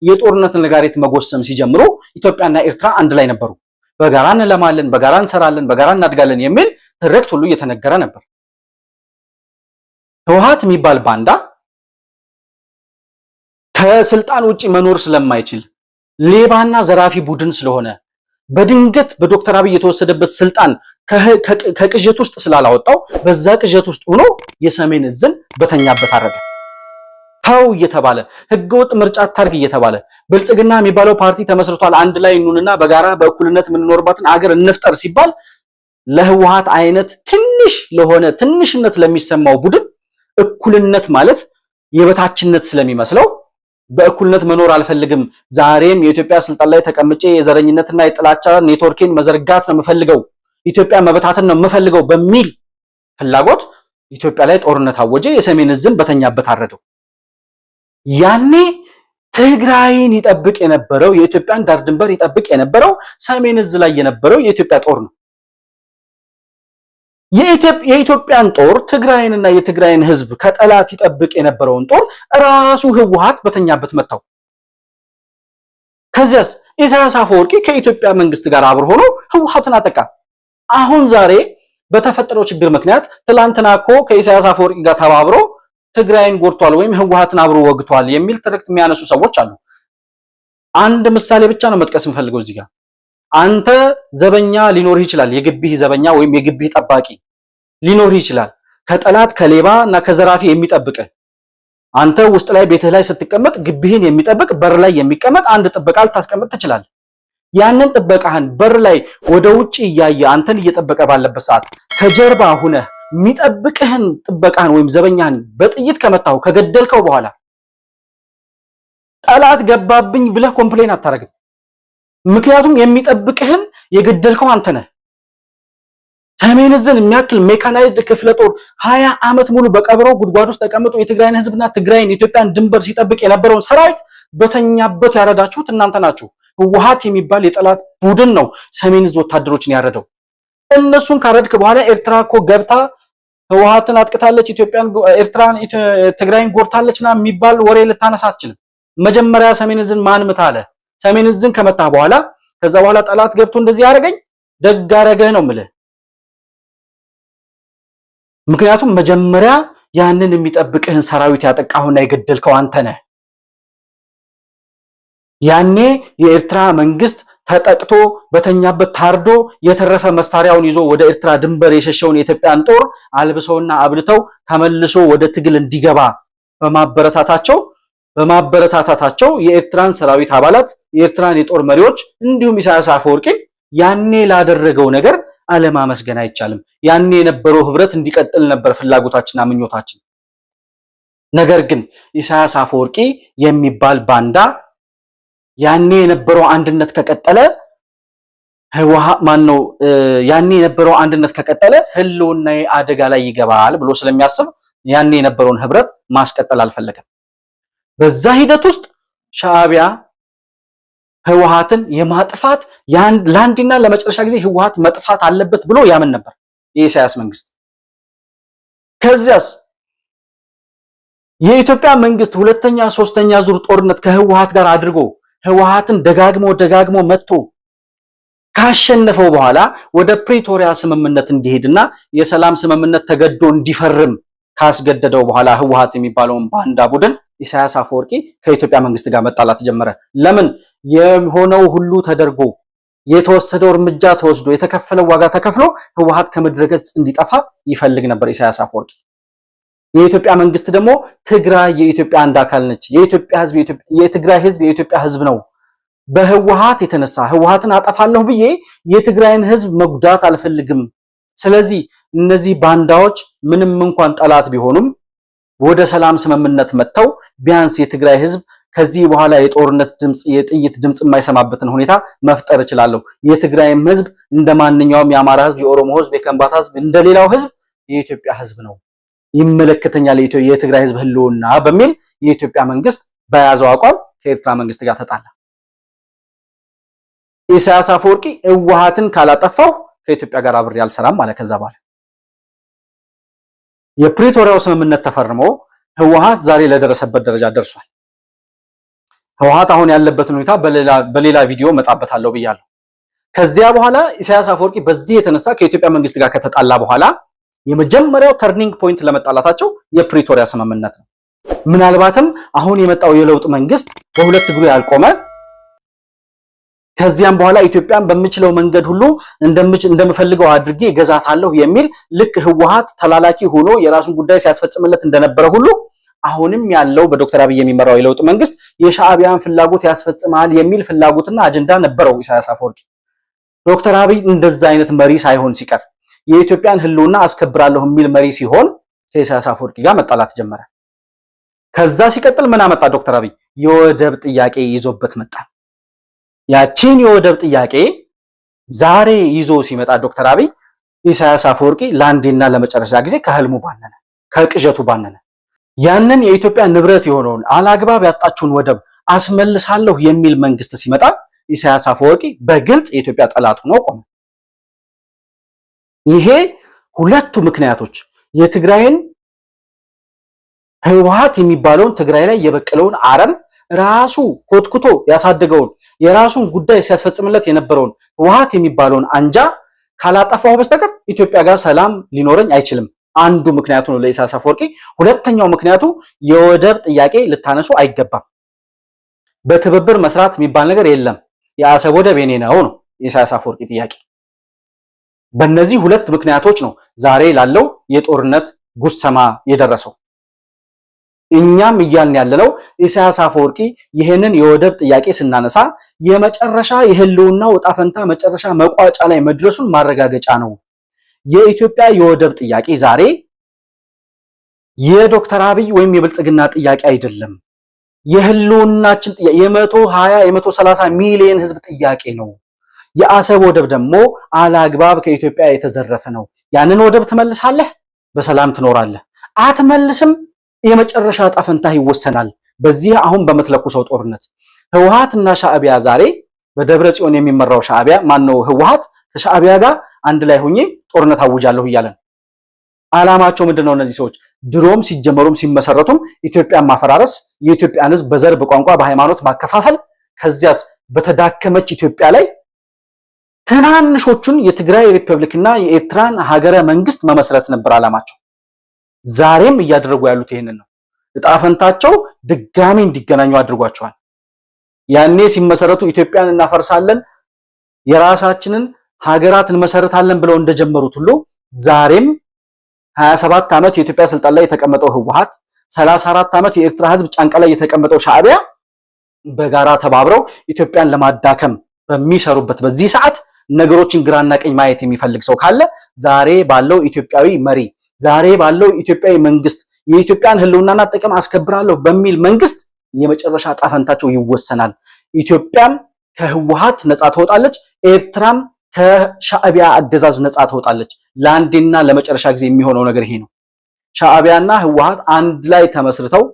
የጦርነትን ነጋሪት መጎሰም ሲጀምሩ ኢትዮጵያና ኤርትራ አንድ ላይ ነበሩ። በጋራ እንለማለን፣ በጋራ እንሰራለን፣ በጋራ እናድጋለን የሚል ትርክት ሁሉ እየተነገረ ነበር። ህወሓት የሚባል ባንዳ ከስልጣን ውጪ መኖር ስለማይችል ሌባና ዘራፊ ቡድን ስለሆነ በድንገት በዶክተር አብይ የተወሰደበት ስልጣን ከቅዠት ውስጥ ስላላወጣው በዛ ቅዠት ውስጥ ሆኖ የሰሜን እዝን በተኛበት አረገ። ታው እየተባለ ህገወጥ ምርጫ ታርግ እየተባለ ብልጽግና የሚባለው ፓርቲ ተመስርቷል፣ አንድ ላይ እንኑንና በጋራ በእኩልነት የምንኖርባትን አገር እንፍጠር ሲባል ለህወሓት አይነት ትንሽ ለሆነ ትንሽነት ለሚሰማው ቡድን እኩልነት ማለት የበታችነት ስለሚመስለው በእኩልነት መኖር አልፈልግም፣ ዛሬም የኢትዮጵያ ስልጣን ላይ ተቀምጬ የዘረኝነትና የጥላቻ ኔትወርኪን መዘርጋት ነው የምፈልገው፣ ኢትዮጵያ መበታተን ነው የምፈልገው በሚል ፍላጎት ኢትዮጵያ ላይ ጦርነት አወጀ። የሰሜን እዝን በተኛበት አረደው። ያኔ ትግራይን ይጠብቅ የነበረው የኢትዮጵያን ዳር ድንበር ይጠብቅ የነበረው ሰሜን እዝ ላይ የነበረው የኢትዮጵያ ጦር ነው። የኢትዮጵያን ጦር ትግራይንና የትግራይን ህዝብ ከጠላት ይጠብቅ የነበረውን ጦር ራሱ ህወሓት በተኛበት መታው። ከዚያስ ኢሳያስ አፈወርቂ ከኢትዮጵያ መንግስት ጋር አብሮ ሆኖ ህወሓትን አጠቃ። አሁን ዛሬ በተፈጠረው ችግር ምክንያት ትላንትና እኮ ከኢሳያስ አፈወርቂ ጋር ተባብሮ ትግራይን ጎድቷል ወይም ህወሓትን አብሮ ወግቷል የሚል ትርክት የሚያነሱ ሰዎች አሉ። አንድ ምሳሌ ብቻ ነው መጥቀስ እንፈልገው እዚህ ጋር። አንተ ዘበኛ ሊኖርህ ይችላል፣ የግቢህ ዘበኛ ወይም የግቢህ ጠባቂ ሊኖርህ ይችላል፣ ከጠላት ከሌባ እና ከዘራፊ የሚጠብቅህ። አንተ ውስጥ ላይ ቤትህ ላይ ስትቀመጥ ግቢህን የሚጠብቅ በር ላይ የሚቀመጥ አንድ ጥበቃ ልታስቀምጥ ትችላለህ። ያንን ጥበቃህን በር ላይ ወደ ውጪ እያየ አንተን እየጠበቀ ባለበት ሰዓት ከጀርባ ሁነህ የሚጠብቅህን ጥበቃህን ወይም ዘበኛህን በጥይት ከመታው ከገደልከው በኋላ ጠላት ገባብኝ ብለህ ኮምፕሌን አታረግም። ምክንያቱም የሚጠብቅህን የገደልከው አንተ ነህ። ሰሜን እዝን የሚያክል ሜካናይዝድ ክፍለ ጦር 20 ዓመት ሙሉ በቀብረው ጉድጓድ ውስጥ ተቀምጦ የትግራይን ህዝብና ትግራይን ኢትዮጵያን ድንበር ሲጠብቅ የነበረውን ሰራዊት በተኛበት ያረዳችሁት እናንተ ናችሁ። ህወሓት የሚባል የጠላት ቡድን ነው ሰሜን እዝ ወታደሮችን ያረደው። እነሱን ካረድክ በኋላ ኤርትራ እኮ ገብታ ህወሓትን አጥቅታለች፣ ኤርትራን ትግራይን ጎድታለችና የሚባል ወሬ ልታነሳ አትችልም። መጀመሪያ ሰሜን እዝን ማን ምታለ? ሰሜን እዝን ከመታ በኋላ ከዛ በኋላ ጠላት ገብቶ እንደዚህ ያረገኝ ደግ አረገህ ነው የምልህ። ምክንያቱም መጀመሪያ ያንን የሚጠብቅህን ሰራዊት ያጠቃውና የገደልከው አንተ ነህ። ያኔ የኤርትራ መንግስት ተጠቅቶ በተኛበት ታርዶ የተረፈ መሳሪያውን ይዞ ወደ ኤርትራ ድንበር የሸሸውን የኢትዮጵያን ጦር አልብሰውና አብልተው ተመልሶ ወደ ትግል እንዲገባ በማበረታታታቸው የኤርትራን ሰራዊት አባላት የኤርትራን የጦር መሪዎች እንዲሁም ኢሳያስ አፈወርቂ ያኔ ላደረገው ነገር አለማመስገን አይቻልም። ያኔ የነበረው ህብረት እንዲቀጥል ነበር ፍላጎታችንና ምኞታችን። ነገር ግን ኢሳያስ አፈወርቂ የሚባል ባንዳ ያኔ የነበረው አንድነት ከቀጠለ ያኔ የነበረው አንድነት ከቀጠለ ህልውናዬ አደጋ ላይ ይገባል ብሎ ስለሚያስብ ያኔ የነበረውን ህብረት ማስቀጠል አልፈለገም። በዛ ሂደት ውስጥ ሻዕቢያ ህወሓትን የማጥፋት ለአንድና ለመጨረሻ ጊዜ ህወሓት መጥፋት አለበት ብሎ ያምን ነበር የኢሳያስ መንግስት። ከዚያስ የኢትዮጵያ መንግስት ሁለተኛ ሶስተኛ ዙር ጦርነት ከህወሓት ጋር አድርጎ ህወሓትን ደጋግሞ መጥቶ ካሸነፈው በኋላ ወደ ፕሪቶሪያ ስምምነት እንዲሄድና የሰላም ስምምነት ተገዶ እንዲፈርም ካስገደደው በኋላ ህወሓት የሚባለውን ባንዳ ቡድን ኢሳያስ አፈወርቂ ከኢትዮጵያ መንግስት ጋር መጣላት ጀመረ። ለምን? የሆነው ሁሉ ተደርጎ የተወሰደው እርምጃ ተወስዶ የተከፈለው ዋጋ ተከፍሎ ህወሓት ከምድረገጽ እንዲጠፋ ይፈልግ ነበር ኢሳያስ አፈወርቂ። የኢትዮጵያ መንግስት ደግሞ ትግራይ የኢትዮጵያ አንድ አካል ነች፣ የትግራይ ህዝብ የኢትዮጵያ ህዝብ ነው፣ በህወሓት የተነሳ ህወሓትን አጠፋለሁ ብዬ የትግራይን ህዝብ መጉዳት አልፈልግም፣ ስለዚህ እነዚህ ባንዳዎች ምንም እንኳን ጠላት ቢሆኑም ወደ ሰላም ስምምነት መጥተው ቢያንስ የትግራይ ህዝብ ከዚህ በኋላ የጦርነት ድምጽ የጥይት ድምጽ የማይሰማበትን ሁኔታ መፍጠር እችላለሁ። የትግራይም ህዝብ እንደማንኛውም የአማራ ህዝብ፣ የኦሮሞ ህዝብ፣ የከምባታ ህዝብ እንደሌላው ህዝብ የኢትዮጵያ ህዝብ ነው፣ ይመለከተኛል የትግራይ ህዝብ ህልውና በሚል የኢትዮጵያ መንግስት በያዘው አቋም ከኤርትራ መንግስት ጋር ተጣላ። ኢሳያስ አፈወርቂ ህወሓትን ካላጠፋው ከኢትዮጵያ ጋር አብሬ አልሰራም ማለት ከዛ በኋላ የፕሪቶሪያው ስምምነት ተፈርሞ ህወሓት ዛሬ ለደረሰበት ደረጃ ደርሷል። ህወሓት አሁን ያለበትን ሁኔታ በሌላ ቪዲዮ መጣበታለሁ ብያለሁ። ከዚያ በኋላ ኢሳያስ አፈወርቂ በዚህ የተነሳ ከኢትዮጵያ መንግስት ጋር ከተጣላ በኋላ የመጀመሪያው ተርኒንግ ፖይንት ለመጣላታቸው የፕሪቶሪያ ስምምነት ነው። ምናልባትም አሁን የመጣው የለውጥ መንግስት በሁለት እግሩ ያልቆመ ከዚያም በኋላ ኢትዮጵያን በሚችለው መንገድ ሁሉ እንደምፈልገው አድርጌ ገዛታለሁ የሚል ልክ ህወሓት ተላላኪ ሆኖ የራሱን ጉዳይ ሲያስፈጽምለት እንደነበረ ሁሉ አሁንም ያለው በዶክተር አብይ የሚመራው የለውጥ መንግስት የሻዕቢያን ፍላጎት ያስፈጽማል የሚል ፍላጎትና አጀንዳ ነበረው ኢሳያስ አፈወርቂ። ዶክተር አብይ እንደዛ አይነት መሪ ሳይሆን ሲቀር የኢትዮጵያን ህልውና አስከብራለሁ የሚል መሪ ሲሆን ከኢሳያስ አፈወርቂ ጋር መጣላት ጀመረ። ከዛ ሲቀጥል ምን አመጣ ዶክተር አብይ? የወደብ ጥያቄ ይዞበት መጣ። ያቺን የወደብ ጥያቄ ዛሬ ይዞ ሲመጣ ዶክተር አብይ ኢሳያስ አፈወርቂ ለአንዴና ለመጨረሻ ጊዜ ከህልሙ ባነነ፣ ከቅዠቱ ባነነ። ያንን የኢትዮጵያ ንብረት የሆነውን አላግባብ ያጣችውን ወደብ አስመልሳለሁ የሚል መንግስት ሲመጣ ኢሳያስ አፈወርቂ በግልጽ የኢትዮጵያ ጠላት ሆኖ ቆመ። ይሄ ሁለቱ ምክንያቶች የትግራይን ህወሓት የሚባለውን ትግራይ ላይ የበቀለውን አረም ራሱ ኮትኩቶ ያሳደገውን የራሱን ጉዳይ ሲያስፈጽምለት የነበረውን ህወሓት የሚባለውን አንጃ ካላጠፋው በስተቀር ኢትዮጵያ ጋር ሰላም ሊኖረኝ አይችልም። አንዱ ምክንያቱ ነው ለኢሳያስ አፈወርቂ። ሁለተኛው ምክንያቱ የወደብ ጥያቄ ልታነሱ አይገባም፣ በትብብር መስራት የሚባል ነገር የለም፣ የአሰብ ወደብ የኔ ነው ነው የኢሳያስ አፈወርቂ ጥያቄ። በእነዚህ ሁለት ምክንያቶች ነው ዛሬ ላለው የጦርነት ጉሰማ የደረሰው። እኛም እያልን ያለነው ኢሳያስ አፈወርቂ ይሄንን የወደብ ጥያቄ ስናነሳ የመጨረሻ የህልውናው ዕጣ ፈንታ መጨረሻ መቋጫ ላይ መድረሱን ማረጋገጫ ነው። የኢትዮጵያ የወደብ ጥያቄ ዛሬ የዶክተር አብይ ወይም የብልጽግና ጥያቄ አይደለም። የህልውናችን ጥያቄ የ120 የ130 ሚሊዮን ህዝብ ጥያቄ ነው። የአሰብ ወደብ ደግሞ አላግባብ ከኢትዮጵያ የተዘረፈ ነው። ያንን ወደብ ትመልሳለህ፣ በሰላም ትኖራለህ። አትመልስም፣ የመጨረሻ ዕጣ ፈንታ ይወሰናል። በዚህ አሁን በመትለኩሰው ጦርነት ህወሓትና ሻዕቢያ ዛሬ በደብረ ጽዮን የሚመራው ሻዕቢያ ማነው ህወሓት ከሻዕቢያ ጋር አንድ ላይ ሆኜ ጦርነት አውጃለሁ እያለ ነው። ዓላማቸው ምንድነው? እነዚህ ሰዎች ድሮም ሲጀመሩም ሲመሰረቱም ኢትዮጵያን ማፈራረስ፣ የኢትዮጵያን ህዝብ በዘር በቋንቋ በሃይማኖት ማከፋፈል፣ ከዚያስ በተዳከመች ኢትዮጵያ ላይ ትናንሾቹን የትግራይ ሪፐብሊክና የኤርትራን ሀገረ መንግስት መመስረት ነበር ዓላማቸው። ዛሬም እያደረጉ ያሉት ይሄንን ነው። ዕጣ ፈንታቸው ድጋሚ እንዲገናኙ አድርጓቸዋል። ያኔ ሲመሰረቱ ኢትዮጵያን እናፈርሳለን የራሳችንን ሀገራት እንመሰርታለን ብለው እንደጀመሩት ሁሉ ዛሬም 27 ዓመት የኢትዮጵያ ስልጣን ላይ የተቀመጠው ህወሓት 34 ዓመት የኤርትራ ህዝብ ጫንቃ ላይ የተቀመጠው ሻዕቢያ በጋራ ተባብረው ኢትዮጵያን ለማዳከም በሚሰሩበት በዚህ ሰዓት ነገሮችን ግራና ቀኝ ማየት የሚፈልግ ሰው ካለ ዛሬ ባለው ኢትዮጵያዊ መሪ፣ ዛሬ ባለው ኢትዮጵያዊ መንግስት የኢትዮጵያን ህልውናና ጥቅም አስከብራለሁ በሚል መንግስት የመጨረሻ ዕጣ ፈንታቸው ይወሰናል። ኢትዮጵያም ከህወሓት ነፃ ትወጣለች፣ ኤርትራም ከሻዕቢያ አገዛዝ ነፃ ትወጣለች። ለአንዴና ለመጨረሻ ጊዜ የሚሆነው ነገር ይሄ ነው። ሻዕቢያና ህወሓት አንድ ላይ ተመስርተው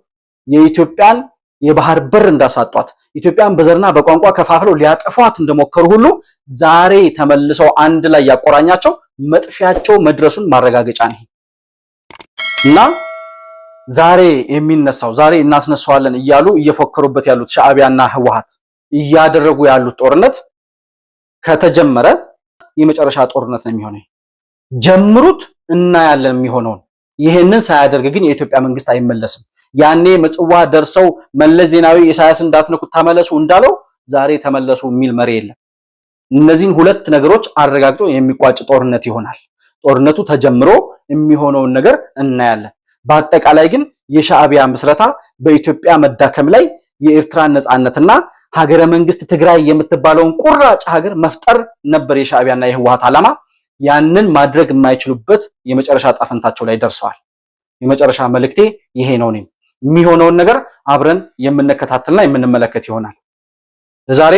የኢትዮጵያን የባህር በር እንዳሳጧት፣ ኢትዮጵያን በዘርና በቋንቋ ከፋፍለው ሊያጠፏት እንደሞከሩ ሁሉ ዛሬ ተመልሰው አንድ ላይ ያቆራኛቸው መጥፊያቸው መድረሱን ማረጋገጫ ነው እና ዛሬ የሚነሳው ዛሬ እናስነሳዋለን እያሉ እየፎከሩበት ያሉት ሻዕቢያና ህወሓት እያደረጉ ያሉት ጦርነት ከተጀመረ የመጨረሻ ጦርነት ነው የሚሆነው። ጀምሩት እና ያለን የሚሆነው። ይሄንን ሳያደርግ ግን የኢትዮጵያ መንግስት አይመለስም። ያኔ ምጽዋ ደርሰው መለስ ዜናዊ ኢሳያስ እንዳትነኩ ተመለሱ እንዳለው ዛሬ ተመለሱ የሚል መሪ የለም። እነዚህን ሁለት ነገሮች አረጋግጦ የሚቋጭ ጦርነት ይሆናል። ጦርነቱ ተጀምሮ የሚሆነውን ነገር እናያለን። በአጠቃላይ ግን የሻዕቢያ ምስረታ በኢትዮጵያ መዳከም ላይ የኤርትራን ነጻነትና ሀገረ መንግስት ትግራይ የምትባለውን ቁራጭ ሀገር መፍጠር ነበር የሻዕቢያና የህወሓት ዓላማ። ያንን ማድረግ የማይችሉበት የመጨረሻ ጣፈንታቸው ላይ ደርሰዋል። የመጨረሻ መልእክቴ ይሄ ነው። እኔም የሚሆነውን ነገር አብረን የምንከታተልና የምንመለከት ይሆናል። ለዛሬ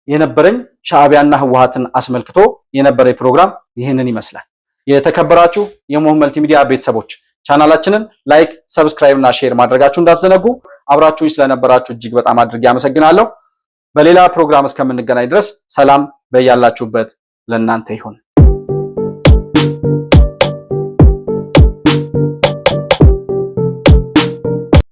የነበረኝ ሻዕቢያና ህወሓትን አስመልክቶ የነበረኝ ፕሮግራም ይህንን ይመስላል። የተከበራችሁ የሞህ መልቲሚዲያ ቤተሰቦች ቻናላችንን ላይክ፣ ሰብስክራይብ እና ሼር ማድረጋችሁ እንዳትዘነጉ። አብራችሁኝ ስለነበራችሁ እጅግ በጣም አድርጌ አመሰግናለሁ። በሌላ ፕሮግራም እስከምንገናኝ ድረስ ሰላም በያላችሁበት ለእናንተ ይሁን።